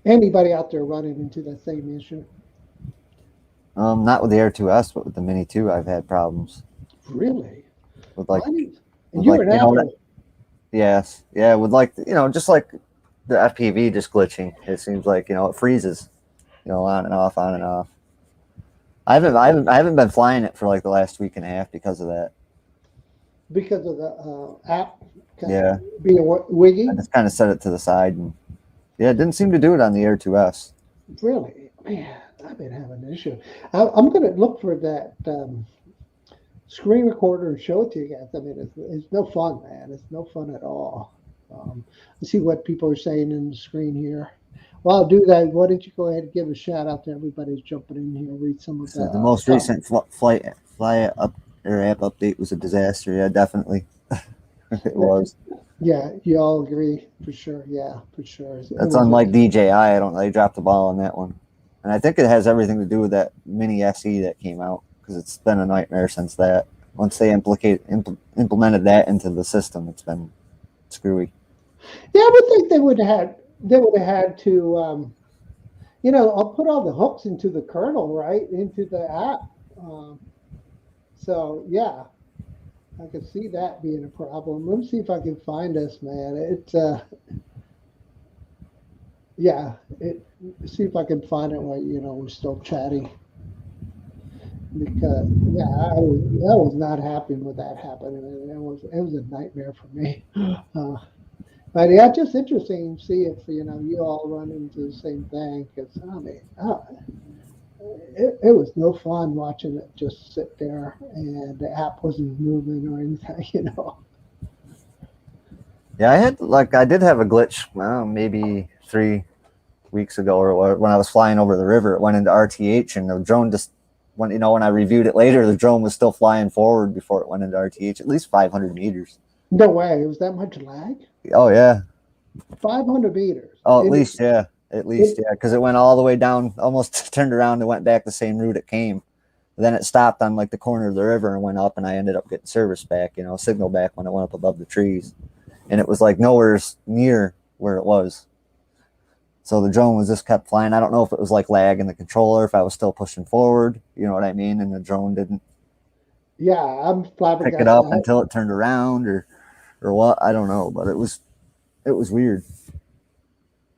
[SPEAKER 2] Anybody out there running into that same issue?
[SPEAKER 3] Not with the Air 2S, but with the Mini 2, I've had problems
[SPEAKER 2] Really?
[SPEAKER 3] with like,
[SPEAKER 2] And
[SPEAKER 3] with
[SPEAKER 2] you're
[SPEAKER 3] like,
[SPEAKER 2] an Apple.
[SPEAKER 3] yes, yeah, with like, just like the FPV just glitching. It seems like it freezes, on and off, on and off. I haven't been flying it for like the last week and a half because of that.
[SPEAKER 2] Because of the app
[SPEAKER 3] Yeah,
[SPEAKER 2] being wiggy?
[SPEAKER 3] I just kind of set it to the side, and yeah, it didn't seem to do it on the Air 2S.
[SPEAKER 2] Really? Man, I've been having an issue. I'm going to look for that screen recorder and show it to you guys. I mean, it's no fun, man. It's no fun at all. Let's see what people are saying in the screen here. While I'll do that, why don't you go ahead and give a shout out to everybody who's jumping in here, read some of
[SPEAKER 3] So the most recent Fly App update was a disaster. Yeah, definitely. It was.
[SPEAKER 2] Yeah, you all agree for sure. Yeah, for sure.
[SPEAKER 3] That's unlike DJI. They dropped the ball on that one. And I think it has everything to do with that Mini SE that came out, because it's been a nightmare since that. Once they implemented that into the system, it's been screwy.
[SPEAKER 2] Yeah, I would think they would have had to, I'll put all the hooks into the kernel, right, into the app. So yeah, I can see that being a problem. Let me see if I can find this, man. See if I can find it while we're still chatting. Because yeah, I was not happy with that happening. It was a nightmare for me. But yeah, just interesting to see if you all run into the same thing. Because I mean, it was no fun watching it just sit there and the app wasn't moving or anything.
[SPEAKER 3] Yeah, I did have a glitch. Well, maybe 3 weeks ago, or when I was flying over the river, it went into RTH, and the drone just when when I reviewed it later, the drone was still flying forward before it went into RTH, at least 500 meters.
[SPEAKER 2] No way. It was that much lag?
[SPEAKER 3] Oh yeah.
[SPEAKER 2] 500 meters.
[SPEAKER 3] Oh,
[SPEAKER 2] It,
[SPEAKER 3] at least
[SPEAKER 2] it,
[SPEAKER 3] yeah, because it went all the way down, almost turned around and went back the same route it came. Then it stopped on like the corner of the river and went up, and I ended up getting service back, signal back when it went up above the trees, and it was like nowhere near where it was. So the drone was just kept flying. I don't know if it was like lag in the controller, if I was still pushing forward, you know what I mean, and the drone didn't
[SPEAKER 2] yeah, I'm
[SPEAKER 3] pick it
[SPEAKER 2] flabbergasted.
[SPEAKER 3] up until it turned around, or what, I don't know, but it was weird.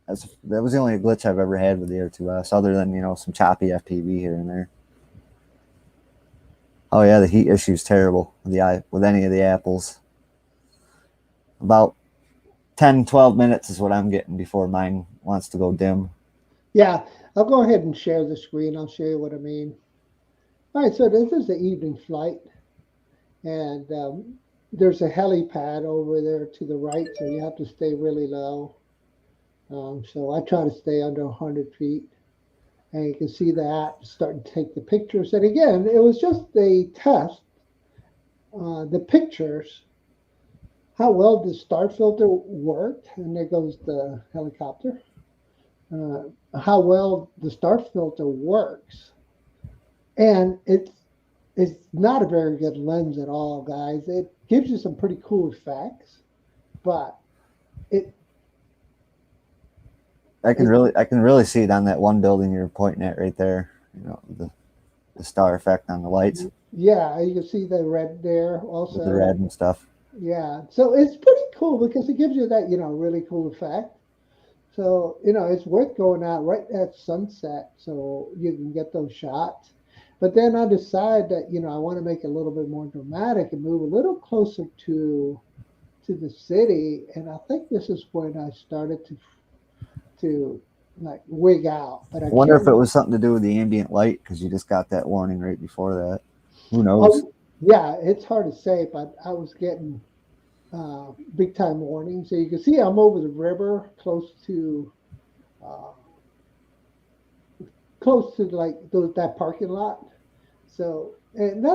[SPEAKER 3] That was the only glitch I've ever had with the Air 2S, other than some choppy FPV here and there. Oh yeah, the heat issue is terrible with any of the apples. About 10-12 minutes is what I'm getting before mine wants to go dim.
[SPEAKER 2] Yeah, I'll go ahead and share the screen. I'll show you what I mean. All right, so this is the evening flight, and there's a helipad over there to the right, so you have to stay really low. So I try to stay under 100 feet, and you can see the app starting to take the pictures. And again, it was just a test. The pictures, how well the start filter worked, and there goes the helicopter. How well the start filter works, and it's not a very good lens at all, guys. It gives you some pretty cool effects, but it
[SPEAKER 3] I can really see it on that one building you're pointing at right there. The star effect on the lights
[SPEAKER 2] yeah, you can see the red there also.
[SPEAKER 3] with the red and stuff.
[SPEAKER 2] Yeah, so it's pretty cool because it gives you that really cool effect. So it's worth going out right at sunset so you can get those shots. But then I decide that I want to make it a little bit more dramatic and move a little closer to the city. And I think this is when I started to like wig out. But I
[SPEAKER 3] I wonder if it
[SPEAKER 2] can't.
[SPEAKER 3] was something to do with the ambient light, because you just got that warning right before that. Who knows?
[SPEAKER 2] Oh, yeah, it's hard to say, but I was getting big time warning. So you can see I'm over the river, uh, close to like that parking lot. So and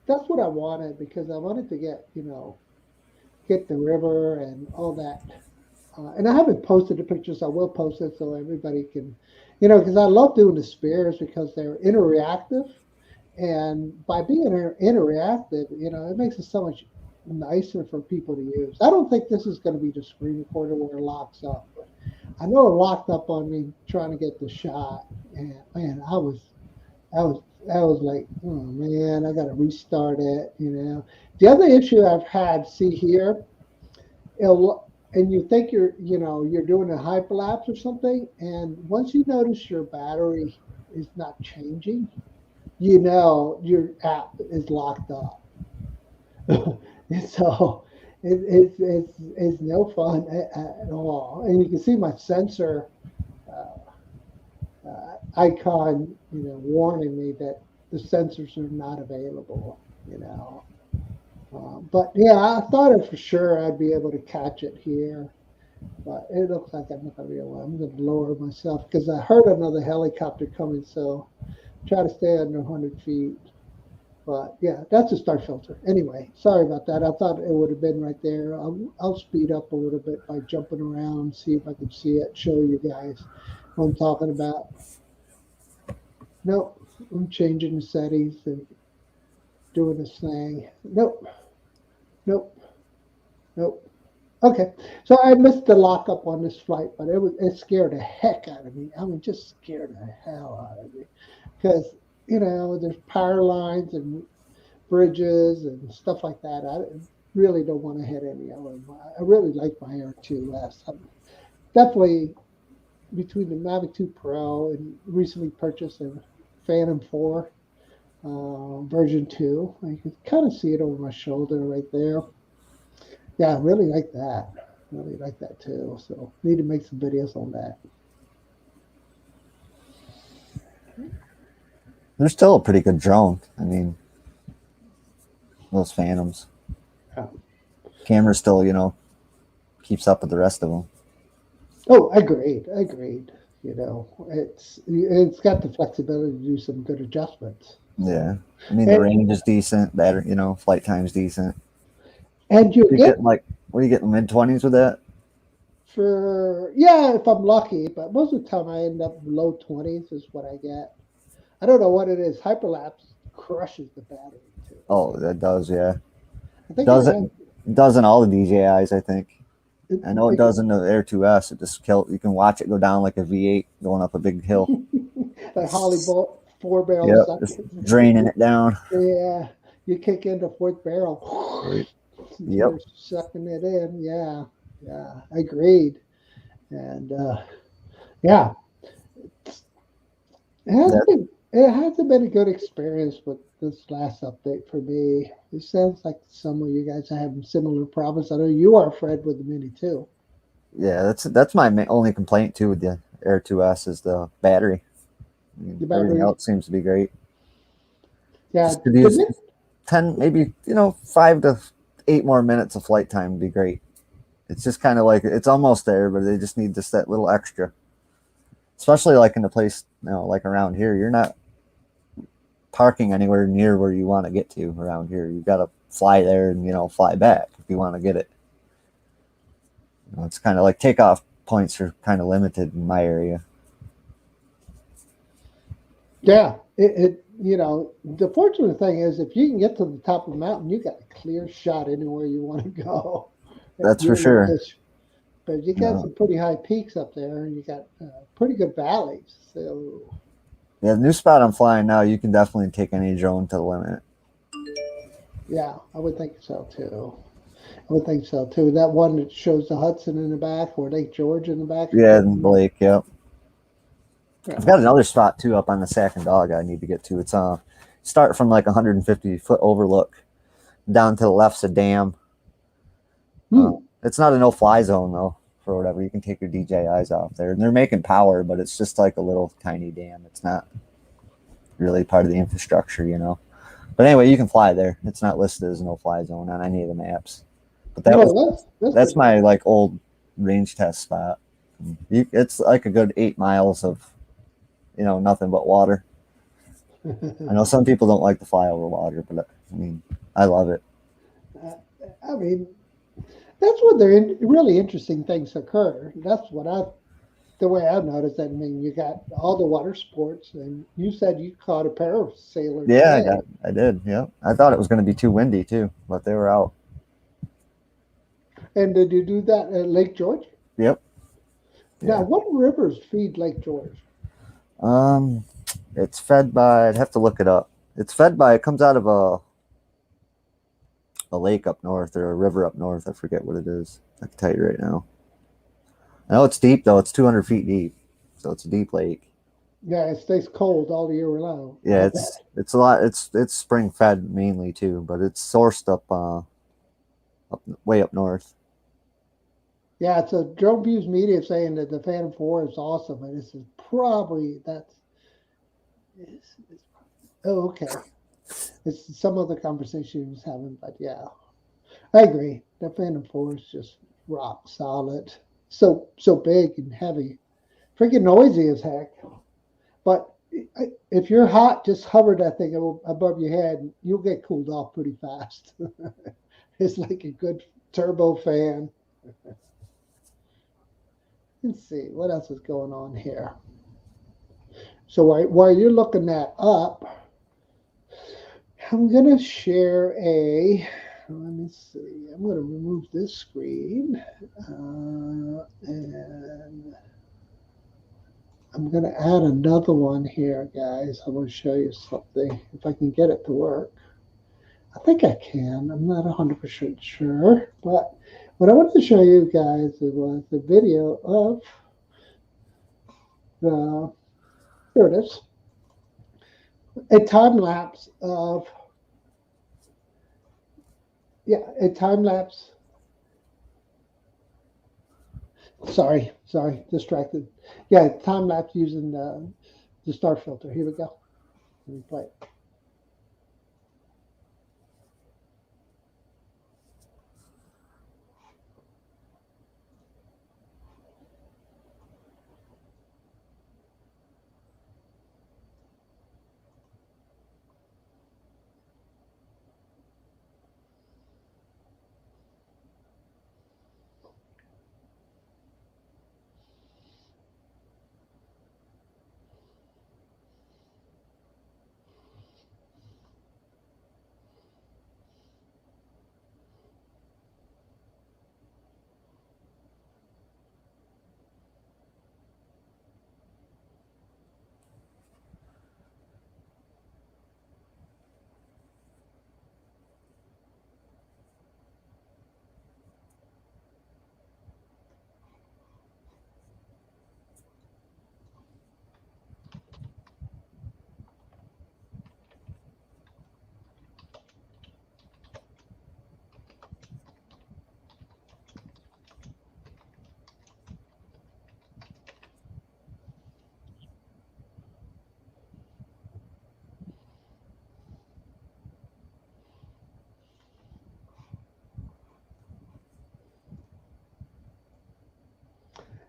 [SPEAKER 2] that's what I wanted because I wanted to get the river and all that. And I haven't posted the pictures. I will post it so everybody can, because I love doing the spears because they're interactive. And by being interactive, it makes it so much nicer for people to use. I don't think this is going to be the screen recorder where it locks up. But I know it locked up on me trying to get the shot. And man, I was like, oh man, I got to restart it. The other issue I've had, see here, and you think you're doing a hyperlapse or something, and once you notice your battery is not changing, your app is locked up. And so it's no fun at all. And you can see my sensor icon, warning me that the sensors are not available. But yeah, I thought it for sure I'd be able to catch it here, but it looks like I'm not going to be able. I'm going to lower myself because I heard another helicopter coming, so try to stay under 100 feet. But yeah, that's a start filter. Anyway, sorry about that. I thought it would have been right there. I'll speed up a little bit by jumping around, see if I can see it, show you guys what I'm talking about. Nope, I'm changing the settings and doing this thing. Nope, nope, nope. Okay, so I missed the lockup on this flight, but it scared the heck out of me. I mean, just scared the hell out of me because there's power lines and bridges and stuff like that. I really don't want to hit any of them. I really like my Air 2S. I'm definitely between the Mavic 2 Pro and recently purchased a Phantom 4 version 2. You can kind of see it over my shoulder right there. Yeah, I really like that. Really like that too. So need to make some videos on that.
[SPEAKER 3] They're still a pretty good drone. I mean, those Phantoms.
[SPEAKER 2] Yeah.
[SPEAKER 3] Camera's still, keeps up with the rest of them.
[SPEAKER 2] Oh, agreed. You know, it's got the flexibility to do some good adjustments.
[SPEAKER 3] Yeah, I mean the
[SPEAKER 2] And
[SPEAKER 3] range is decent, better, flight time's decent.
[SPEAKER 2] and you
[SPEAKER 3] You
[SPEAKER 2] get
[SPEAKER 3] get like, what do you get, mid-20s with that?
[SPEAKER 2] for yeah, if I'm lucky, but most of the time I end up low 20s is what I get. I don't know what it is. Hyperlapse crushes the battery too.
[SPEAKER 3] Oh, that does, yeah.
[SPEAKER 2] I think it
[SPEAKER 3] Does it?
[SPEAKER 2] has.
[SPEAKER 3] Does in all the DJIs, I think. I know it
[SPEAKER 2] It,
[SPEAKER 3] does in the Air 2S. It just you can watch it go down like a V8 going up a big hill.
[SPEAKER 2] like Holly Bolt 4 barrel
[SPEAKER 3] Yep, just
[SPEAKER 2] sucker.
[SPEAKER 3] draining it down.
[SPEAKER 2] Yeah, you kick into fourth barrel.
[SPEAKER 3] Yep.
[SPEAKER 2] You're sucking it in. Yeah, yeah, agreed. And yeah,
[SPEAKER 3] That,
[SPEAKER 2] it hasn't been a good experience with this last update for me. It sounds like some of you guys are having similar problems. I know you are, Fred, with the Mini too.
[SPEAKER 3] yeah, that's my only complaint too with the Air 2S is the battery. I mean,
[SPEAKER 2] The
[SPEAKER 3] everything
[SPEAKER 2] battery,
[SPEAKER 3] else seems to be great.
[SPEAKER 2] yeah,
[SPEAKER 3] Just could
[SPEAKER 2] the
[SPEAKER 3] use 10, maybe 5 to 8 more minutes of flight time would be great. It's just kind of like it's almost there, but they just need just that little extra. Especially like in the place, like around here, you're not parking anywhere near where you want to get to around here. You got to fly there and fly back if you want to get it. It's kind of like takeoff points are kind of limited in my area.
[SPEAKER 2] Yeah, the fortunate thing is if you can get to the top of the mountain, you got a clear shot anywhere you want to go at
[SPEAKER 3] That's for
[SPEAKER 2] your
[SPEAKER 3] sure.
[SPEAKER 2] location. But you got some pretty high peaks up there, and you got pretty good valleys. So
[SPEAKER 3] Yeah, the new spot I'm flying now, you can definitely take any drone to the limit.
[SPEAKER 2] yeah, I would think so too. I would think so too. That one that shows the Hudson in the back or Lake George in the back.
[SPEAKER 3] Yeah, and Blake, yep. I've
[SPEAKER 2] Yeah.
[SPEAKER 3] got another spot too up on the Sack and Dog I need to get to. It's start from like 150-foot overlook down to the left's a dam. It's not a no-fly zone though, for whatever. You can take your DJIs off there, and they're making power, but it's just like a little tiny dam. It's not really part of the infrastructure. But anyway, you can fly there. It's not listed as a no-fly zone on any of the maps. But that's
[SPEAKER 2] pretty
[SPEAKER 3] my like old range test spot. It's like a good 8 miles of nothing but water. I know some people don't like to fly over water, but I mean, I love it.
[SPEAKER 2] I mean, that's when really interesting things occur. That's the way I've noticed it. I mean, you got all the water sports, and you said you caught a parasailer
[SPEAKER 3] Yeah,
[SPEAKER 2] today.
[SPEAKER 3] I did. Yeah, I thought it was going to be too windy too, but they were out.
[SPEAKER 2] And did you do that at Lake George?
[SPEAKER 3] Yep.
[SPEAKER 2] Now,
[SPEAKER 3] Yeah.
[SPEAKER 2] what rivers feed Lake George?
[SPEAKER 3] Um, it's fed by. I'd have to look it up. It's fed by. It comes out of a lake up north or a river up north. I forget what it is. I can tell you right now. I know it's deep though. It's 200 feet deep, so it's a deep lake.
[SPEAKER 2] Yeah, it stays cold all year long.
[SPEAKER 3] Yeah, it's a lot. It's spring fed mainly too, but it's sourced up way up north.
[SPEAKER 2] Yeah, so Drone Views Media is saying that the Phantom 4 is awesome, and this is probably oh, okay. It's some other conversation he was having, but yeah, I agree. The Phantom 4 is just rock solid. So big and heavy. Freaking noisy as heck. But if you're hot, just hover that thing above your head, and you'll get cooled off pretty fast. It's like a good turbo fan. Let's see, what else is going on here? So while you're looking that up, I'm going to share let me see, I'm going to remove this screen. And I'm going to add another one here, guys. I'm going to show you something, if I can get it to work. I think I can. I'm not 100% sure. But what I wanted to show you guys was the video of here it is, a time lapse of, a time lapse. Sorry, distracted. Yeah, time lapse using the star filter. Here we go. Let me play it.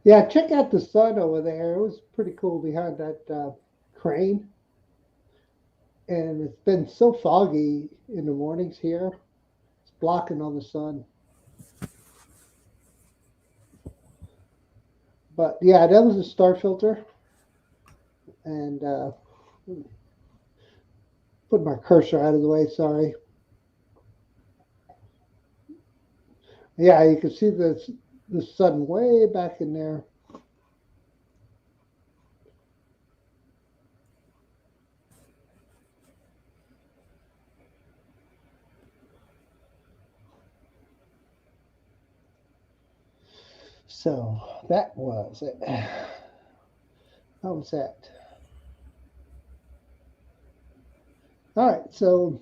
[SPEAKER 2] Yeah, check out the sun over there. It was pretty cool behind that crane. And it's been so foggy in the mornings here. It's blocking all the sun. But yeah, that was a star filter. And put my cursor out of the way, sorry. Yeah, you can see the sun way back in there. So that was it. How was that? All right, so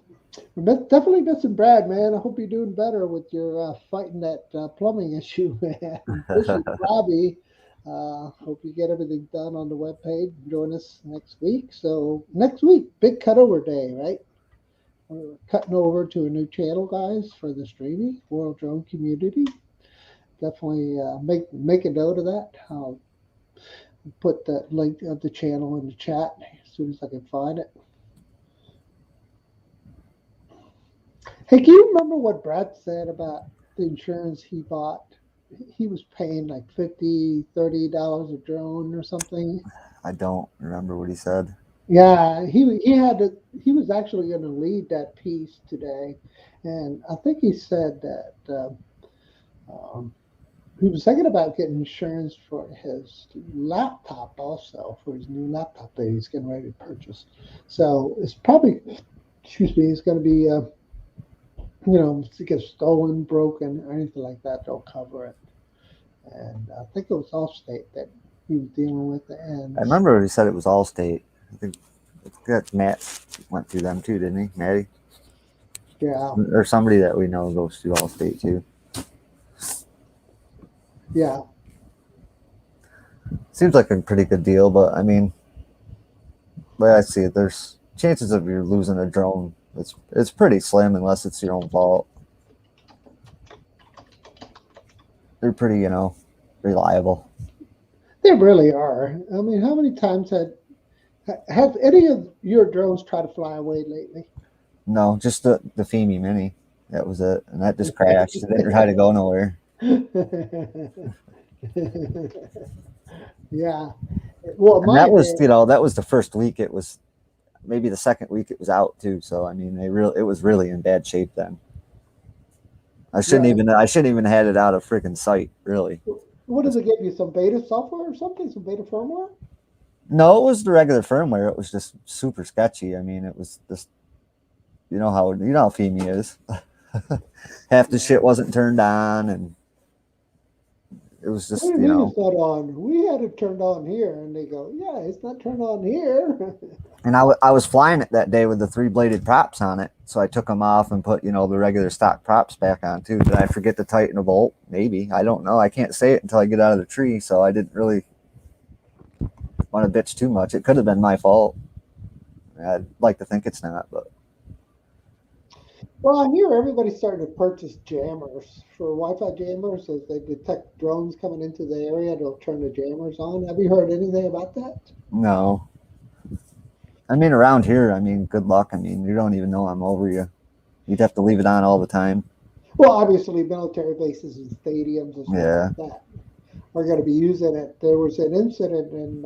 [SPEAKER 2] we're definitely missing Brad, man. I hope you're doing better with your fighting that plumbing issue, man. This is Robbie. Hope you get everything done on the webpage. Join us next week. So next week, big cutover day, right? We're cutting over to a new channel, guys, for the streaming World Drone Community. Definitely make a note of that. I'll put the link of the channel in the chat as soon as I can find it. Hey, can you remember what Brad said about the insurance he bought? He was paying like $30 a drone or something.
[SPEAKER 3] I don't remember what he said.
[SPEAKER 2] Yeah, he was actually going to lead that piece today, and I think he said that he was thinking about getting insurance for his laptop also, for his new laptop that he's getting ready to purchase. So it's probably, excuse me, it's going to be if it gets stolen, broken, or anything like that, they'll cover it. And I think it was Allstate that he was dealing with. And
[SPEAKER 3] I remember he said it was Allstate. I think that Matt went through them too, didn't he? Matty?
[SPEAKER 2] yeah,
[SPEAKER 3] Or somebody that we know goes through Allstate too.
[SPEAKER 2] yeah.
[SPEAKER 3] Seems like a pretty good deal, but I mean, the way I see it, there's chances of you losing a drone. It's pretty slim unless it's your own fault. They're pretty, reliable.
[SPEAKER 2] They really are. I mean, how many times have any of your drones tried to fly away lately?
[SPEAKER 3] No, just the FEMI Mini. That was it, and that just crashed. It didn't try to go nowhere.
[SPEAKER 2] Yeah. Well,
[SPEAKER 3] And that was, that was the first week. It was maybe the second week it was out too. So I mean, it was really in bad shape then. I shouldn't even had it out of freaking sight, really.
[SPEAKER 2] What does it give you? Some beta software or something? Some beta firmware?
[SPEAKER 3] No, it was the regular firmware. It was just super sketchy. I mean, it was just, how FEMI is. Half the shit wasn't turned on, and it was just,
[SPEAKER 2] What do you mean it's not on? We had it turned on here, and they go, yeah, it's not turned on here.
[SPEAKER 3] And I was flying it that day with the 3-bladed props on it, so I took them off and put, the regular stock props back on too. Did I forget to tighten a bolt? Maybe. I don't know. I can't say it until I get out of the tree, so I didn't really want to bitch too much. It could have been my fault. I'd like to think it's not, but.
[SPEAKER 2] Well, I hear everybody's starting to purchase jammers for Wi-Fi jammers. As they detect drones coming into the area, they'll turn the jammers on. Have you heard anything about that?
[SPEAKER 3] No. I mean, around here, good luck. You don't even know I'm over you. You'd have to leave it on all the time.
[SPEAKER 2] Well, obviously, military bases and stadiums and stuff like that are going to be using it. There was an incident in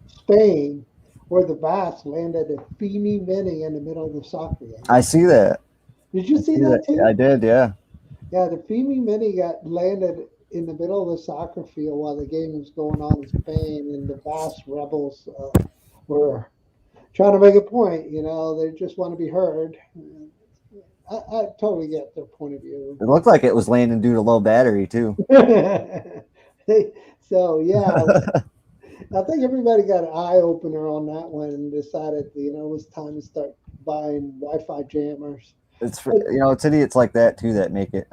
[SPEAKER 2] Spain where the VAS landed a FEMI Mini in the middle of the soccer game.
[SPEAKER 3] I see that.
[SPEAKER 2] Did you see that too?
[SPEAKER 3] I did, yeah.
[SPEAKER 2] Yeah, the FEMI Mini got landed in the middle of the soccer field while the game was going on in Spain, and the VAS rebels were trying to make a point. They just want to be heard. I totally get their point of view.
[SPEAKER 3] It looked like it was landing due to low battery too.
[SPEAKER 2] So yeah, I think everybody got an eye opener on that one and decided, it was time to start buying Wi-Fi jammers.
[SPEAKER 3] It's it's idiots like that too that make it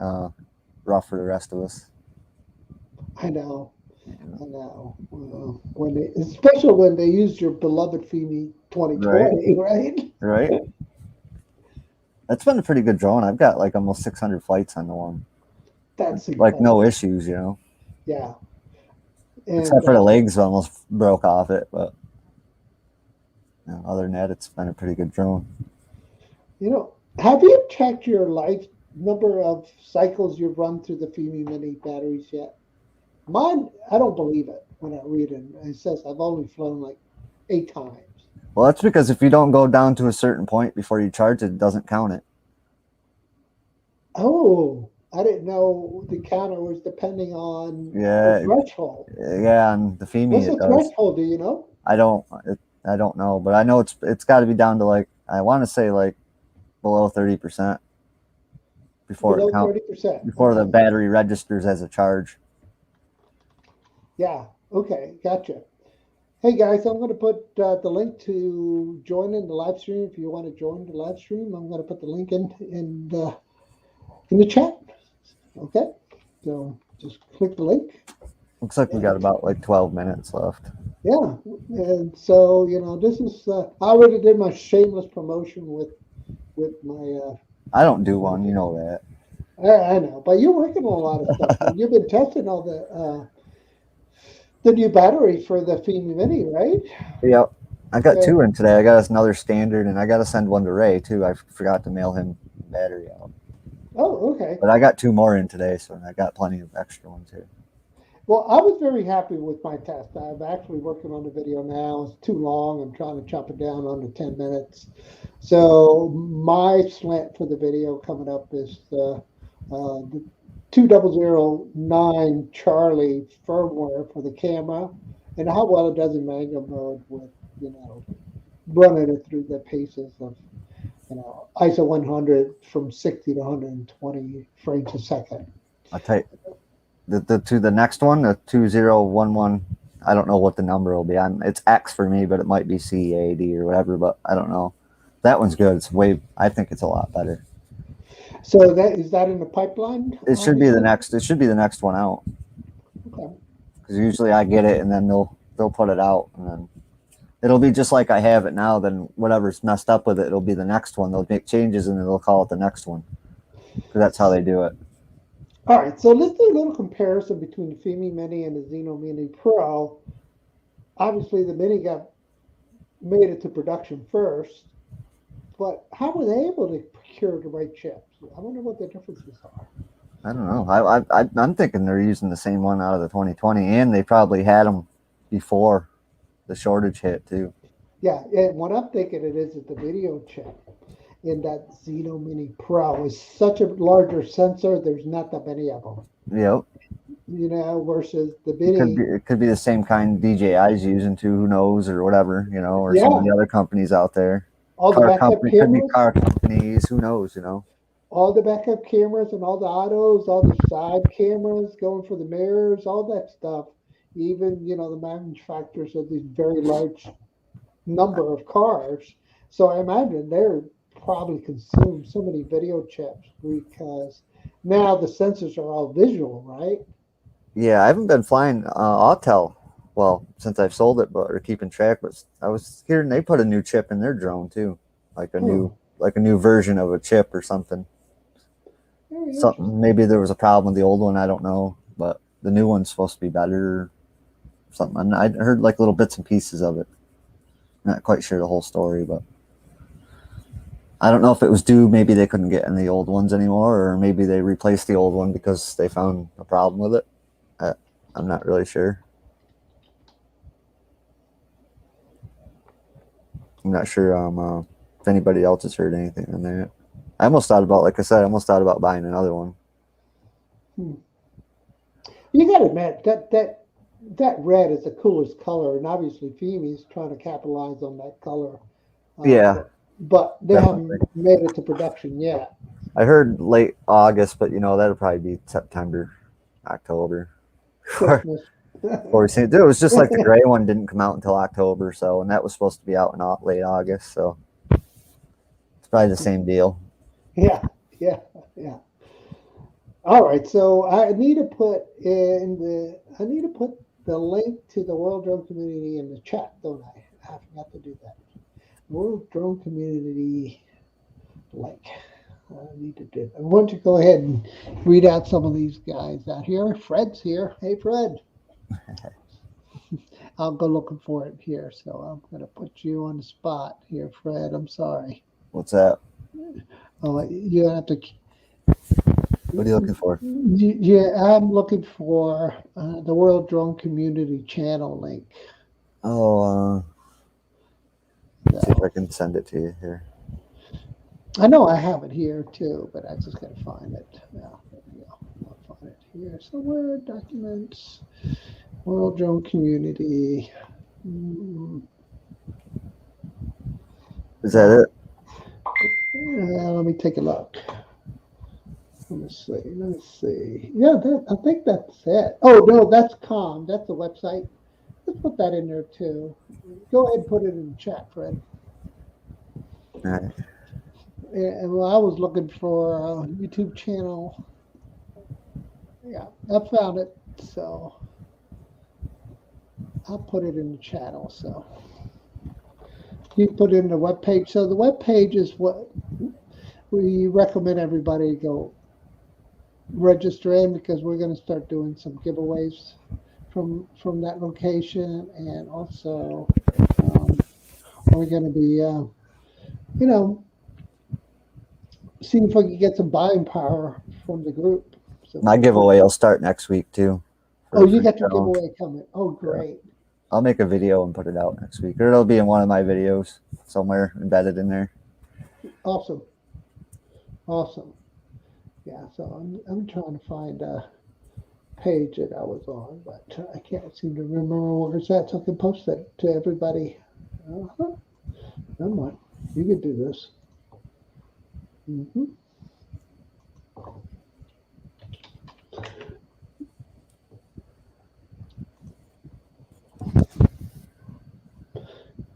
[SPEAKER 3] rough for the rest of us.
[SPEAKER 2] I know. Especially when they use your beloved FEMI 2020, right?
[SPEAKER 3] Right. That's been a pretty good drone. I've got like almost 600 flights on the one.
[SPEAKER 2] That's
[SPEAKER 3] like no issues,
[SPEAKER 2] Yeah.
[SPEAKER 3] Except for the legs almost broke off it, but other than that, it's been a pretty good drone.
[SPEAKER 2] Have you checked your life number of cycles you've run through the Fimi Mini batteries yet? Mine, I don't believe it when I read it. It says I've only flown like 8 times.
[SPEAKER 3] Well, that's because if you don't go down to a certain point before you charge it, it doesn't count it.
[SPEAKER 2] Oh, I didn't know the counter was depending on
[SPEAKER 3] Yeah.
[SPEAKER 2] the threshold.
[SPEAKER 3] Yeah, on the Fimi
[SPEAKER 2] What's
[SPEAKER 3] it
[SPEAKER 2] the
[SPEAKER 3] does.
[SPEAKER 2] threshold? Do you know?
[SPEAKER 3] I don't know, but I know it's got to be down to like, I want to say like below 30% before
[SPEAKER 2] Below
[SPEAKER 3] it counts,
[SPEAKER 2] 30%.
[SPEAKER 3] before the
[SPEAKER 2] Okay.
[SPEAKER 3] battery registers as a charge.
[SPEAKER 2] Yeah. Okay. Gotcha. Hey guys, I'm going to put the link to join in the live stream. If you want to join the live stream, I'm going to put the link in the chat. Okay. So just click the link.
[SPEAKER 3] Looks like we got about like 12 minutes left.
[SPEAKER 2] Yeah. And so, this is, I already did my shameless promotion with my,
[SPEAKER 3] I don't do one, you know that.
[SPEAKER 2] I know, but you're working on a lot of stuff. And you've been testing all the new battery for the Fimi Mini, right?
[SPEAKER 3] Yep. I got 2 in today. I got us another standard, and I got to send one to Ray too. I forgot to mail him the battery out.
[SPEAKER 2] Oh, okay.
[SPEAKER 3] But I got 2 more in today, so I got plenty of extra ones here.
[SPEAKER 2] Well, I was very happy with my test. I'm actually working on the video now. It's too long. I'm trying to chop it down under 10 minutes. So my slant for the video coming up is the 2009 Charlie firmware for the camera and how well it does in manual mode with, running it through the paces of, ISO 100 from 60 to 120 frames a second.
[SPEAKER 3] I'll tell you, the next one, the 2011, I don't know what the number will be. It's X for me, but it might be CAD or whatever, but I don't know. That one's good. I think it's a lot better.
[SPEAKER 2] So is that in the pipeline?
[SPEAKER 3] It should be the next one out.
[SPEAKER 2] Okay.
[SPEAKER 3] Because usually I get it and then they'll put it out and then it'll be just like I have it now. Then whatever's messed up with it, it'll be the next one. They'll make changes and then they'll call it the next one. Because that's how they do it.
[SPEAKER 2] All right, so let's do a little comparison between the Fimi Mini and the Zino Mini Pro. Obviously, the Mini made it to production first, but how were they able to procure the right chips? I wonder what the differences are.
[SPEAKER 3] I don't know. I'm thinking they're using the same one out of the 2020, and they probably had them before the shortage hit too.
[SPEAKER 2] Yeah, and what I'm thinking it is the video chip in that Zino Mini Pro is such a larger sensor. There's not that many of them.
[SPEAKER 3] Yep.
[SPEAKER 2] Versus the Mini.
[SPEAKER 3] It could be the same kind DJI's using too. Who knows, or whatever, or some of the other companies out there.
[SPEAKER 2] All the backup cameras.
[SPEAKER 3] Could be car companies. Who knows,
[SPEAKER 2] All the backup cameras and all the autos, all the side cameras going for the mirrors, all that stuff. Even, the manufacturers of these very large number of cars. So I imagine they're probably consume so many video chips because now the sensors are all visual, right?
[SPEAKER 3] Yeah, I haven't been flying Autel, well, since I've sold it, or keeping track. But I was hearing they put a new chip in their drone too, like a new version of a chip or something. Something. Maybe there was a problem with the old one. I don't know, but the new one's supposed to be better. Or something. I heard like little bits and pieces of it. Not quite sure the whole story, but I don't know if it was due. Maybe they couldn't get in the old ones anymore, or maybe they replaced the old one because they found a problem with it. I'm not really sure. I'm not sure if anybody else has heard anything on that. I almost thought about buying another one.
[SPEAKER 2] You got to admit that red is the coolest color, and obviously Fimi's trying to capitalize on that color.
[SPEAKER 3] Yeah.
[SPEAKER 2] But they haven't made it to production yet.
[SPEAKER 3] I heard late August, but that'll probably be September, October.
[SPEAKER 2] Christmas.
[SPEAKER 3] Or it was just like the gray one didn't come out until October, and that was supposed to be out in late August, so it's probably the same deal.
[SPEAKER 2] Yeah. All right, so I need to put the link to the World Drone Community in the chat, don't I? I forgot to do that. World Drone Community link. I need to do. I want to go ahead and read out some of these guys out here. Fred's here. Hey, Fred. I'll go looking for it here. So I'm going to put you on the spot here, Fred. I'm sorry.
[SPEAKER 3] What's that?
[SPEAKER 2] Oh, you have to.
[SPEAKER 3] What are you looking for?
[SPEAKER 2] Yeah, I'm looking for the World Drone Community channel link.
[SPEAKER 3] Oh, let's see if I
[SPEAKER 2] So,
[SPEAKER 3] can send it to you here.
[SPEAKER 2] I know I have it here too, but I just got to find it. Yeah, there we go. I'll find it here somewhere. Documents, World Drone Community.
[SPEAKER 3] Is that it?
[SPEAKER 2] Let me take a look. Let me see. Let me see. Yeah, I think that's it. Oh no, that's com. That's the website. Let's put that in there too. Go ahead and put it in the chat, Fred.
[SPEAKER 3] All right.
[SPEAKER 2] And well, I was looking for a YouTube channel. Yeah, I found it. So I'll put it in the chat also. You can put it in the web page. So the web page is what we recommend everybody go register in, because we're going to start doing some giveaways from that location, and also we're going to be seeing if we can get some buying power from the group. So
[SPEAKER 3] My giveaway will start next week too.
[SPEAKER 2] Oh, you got your giveaway coming. Oh, great.
[SPEAKER 3] I'll make a video and put it out next week, or it'll be in one of my videos somewhere embedded in there.
[SPEAKER 2] Awesome. Awesome. Yeah, so I'm trying to find a page that I was on, but I can't seem to remember where it's at, so I can post that to everybody. Never mind. You can do this.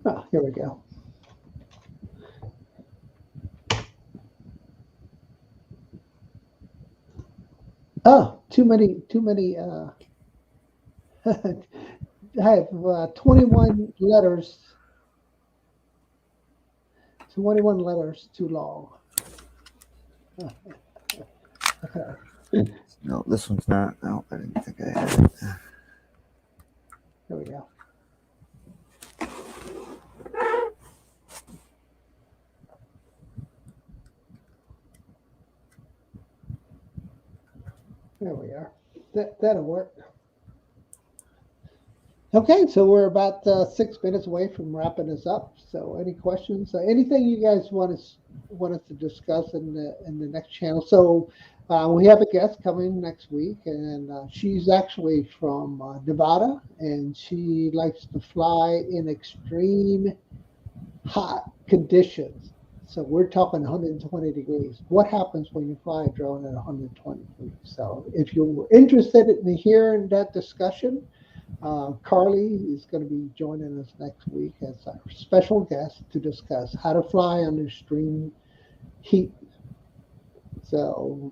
[SPEAKER 2] Oh, here we go. Oh, too many. I have 21 letters. 21 letters too long.
[SPEAKER 3] No, this one's not. No, I didn't think I had it.
[SPEAKER 2] There we go. There we are. That'll work. Okay, so we're about 6 minutes away from wrapping this up. So, any questions? Anything you guys want us to discuss in the next channel? So, we have a guest coming next week, and she's actually from Nevada, and she likes to fly in extreme hot conditions. So we're talking 120 degrees. What happens when you fly a drone at 120 degrees? So if you're interested in hearing that discussion, Carly is going to be joining us next week as a special guest to discuss how to fly under extreme heat. So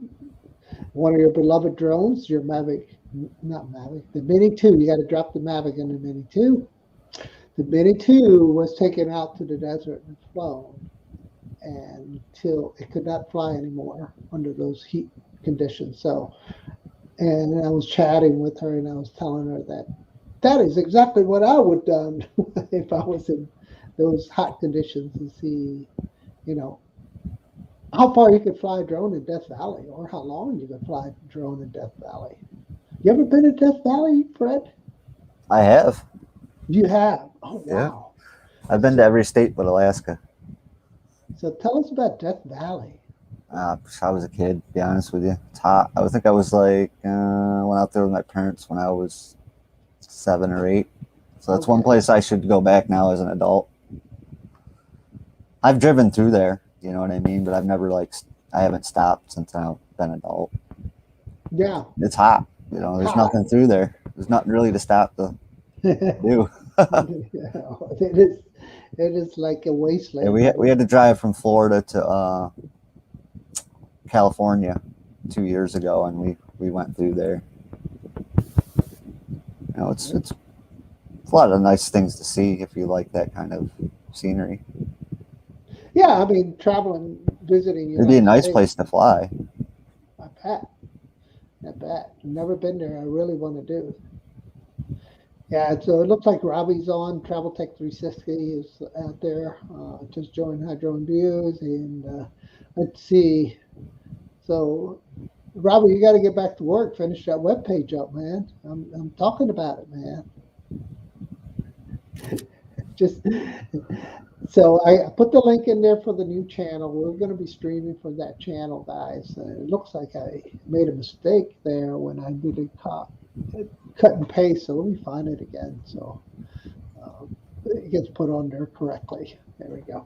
[SPEAKER 2] one of your beloved drones, your the Mini 2, you got to drop the Mavic in the Mini 2. The Mini 2 was taken out to the desert and flown until it could not fly anymore under those heat conditions. So, and I was chatting with her, and I was telling her that is exactly what I would have done if I was in those hot conditions, and see, how far you could fly a drone in Death Valley, or how long you could fly a drone in Death Valley. You ever been to Death Valley, Fred?
[SPEAKER 3] I have.
[SPEAKER 2] You have? Oh,
[SPEAKER 3] Yeah.
[SPEAKER 2] wow.
[SPEAKER 3] I've been to every state but Alaska.
[SPEAKER 2] So tell us about Death Valley.
[SPEAKER 3] I was a kid, to be honest with you. It's hot. I think I was like, went out there with my parents when I was 7 or 8. So that's one place I should go back now as an adult. I've driven through there, you know what I mean? But I've never I haven't stopped since I've been an adult.
[SPEAKER 2] Yeah.
[SPEAKER 3] It's hot. There's nothing through there. There's nothing really to stop to do.
[SPEAKER 2] It is like a wasteland.
[SPEAKER 3] Yeah, we had to drive from Florida to California 2 years ago, and we went through there. It's a lot of nice things to see if you like that kind of scenery.
[SPEAKER 2] Yeah, I mean, traveling, visiting.
[SPEAKER 3] It'd be a nice place to fly.
[SPEAKER 2] I bet. Never been there. I really want to do. Yeah, so it looks like Robbie's on. Travel Tech 360 is out there. Just joined Hydro and Views. And let's see. So, Robbie, you got to get back to work. Finish that web page up, man. I'm talking about it, man. Just so I put the link in there for the new channel. We're going to be streaming from that channel, guys. It looks like I made a mistake there when I did a cut and paste. So let me find it again. So it gets put on there correctly. There we go.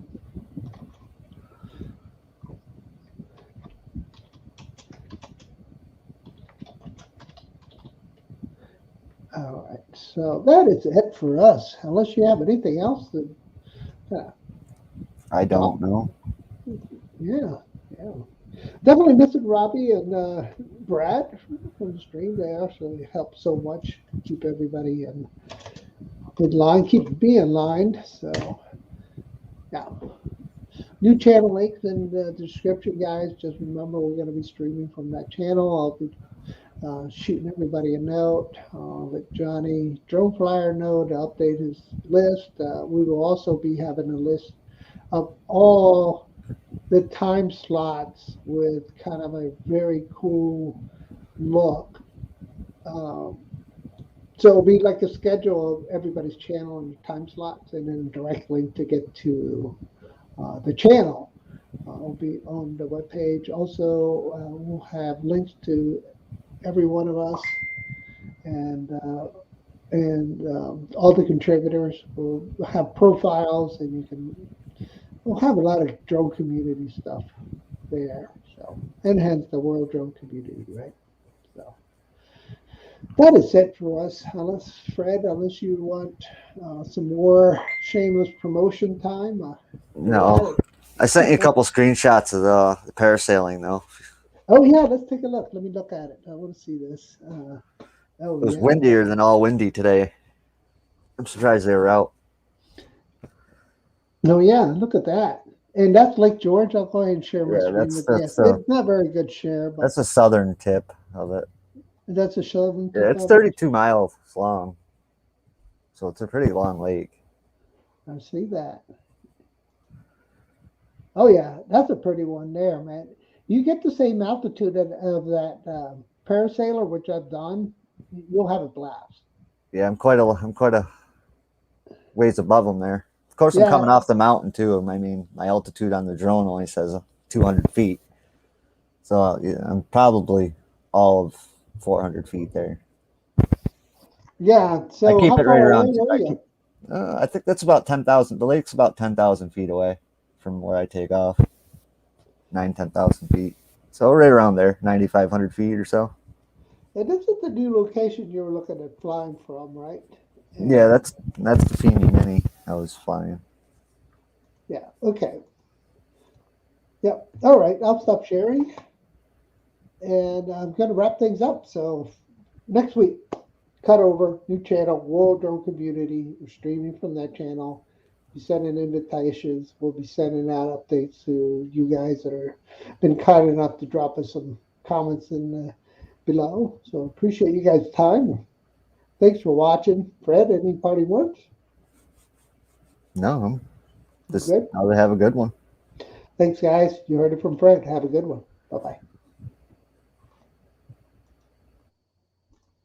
[SPEAKER 2] All right. So that is it for us. Unless you have anything else that.
[SPEAKER 3] I don't know.
[SPEAKER 2] Yeah. Definitely missing Robbie and Brad from the stream. They actually help so much to keep everybody in line, keep me in line. So, yeah. New channel links in the description, guys. Just remember, we're going to be streaming from that channel. I'll be shooting everybody a note. Let Johnny Drone Flyer know to update his list. We will also be having a list of all the time slots with kind of a very cool look. So it'll be like a schedule of everybody's channel and time slots, and then a direct link to get to the channel. Will be on the webpage. Also, we'll have links to every one of us and all the contributors. Will have profiles, and we'll have a lot of drone community stuff there. So, and hence the World Drone Community, right? So that is it for us. Unless you want some more shameless promotion time.
[SPEAKER 3] No. I sent you a couple screenshots of the parasailing, though.
[SPEAKER 2] Oh yeah, let's take a look. Let me look at it. I want to see this.
[SPEAKER 3] It was windier than all windy today. I'm surprised they were out.
[SPEAKER 2] No, yeah, look at that. And that's Lake George. I'll go ahead and share my screen with you. It's not very good share, but
[SPEAKER 3] that's the southern tip of it.
[SPEAKER 2] That's a southern tip.
[SPEAKER 3] Yeah, it's 32 miles long, so it's a pretty long lake.
[SPEAKER 2] I see that. Oh yeah, that's a pretty one there, man. You get the same altitude of that parasailer, which I've done. You'll have a blast.
[SPEAKER 3] Yeah, I'm quite a ways above them there. Of course, I'm coming off the mountain too. I mean, my altitude on the drone only says 200 feet, so yeah, I'm probably all of 400 feet there.
[SPEAKER 2] Yeah, so
[SPEAKER 3] I keep it right around.
[SPEAKER 2] I
[SPEAKER 3] think that's about 10,000. The lake's about 10,000 feet away from where I take off. 10,000 feet. So right around there, 9,500 feet or so.
[SPEAKER 2] And this is the new location you were looking at flying from, right?
[SPEAKER 3] Yeah, that's the Feeney Mini I was flying.
[SPEAKER 2] Yeah. Okay. Yep. All right. I'll stop sharing, and I'm going to wrap things up. So next week, cut over new channel, World Drone Community. We're streaming from that channel. Be sending invitations. We'll be sending out updates to you guys that are been kind enough to drop us some comments in below. So appreciate you guys' time. Thanks for watching. Fred, any parting words?
[SPEAKER 3] No, just I'll have a good one.
[SPEAKER 2] Thanks, guys. You heard it from Fred. Have a good one. Bye-bye.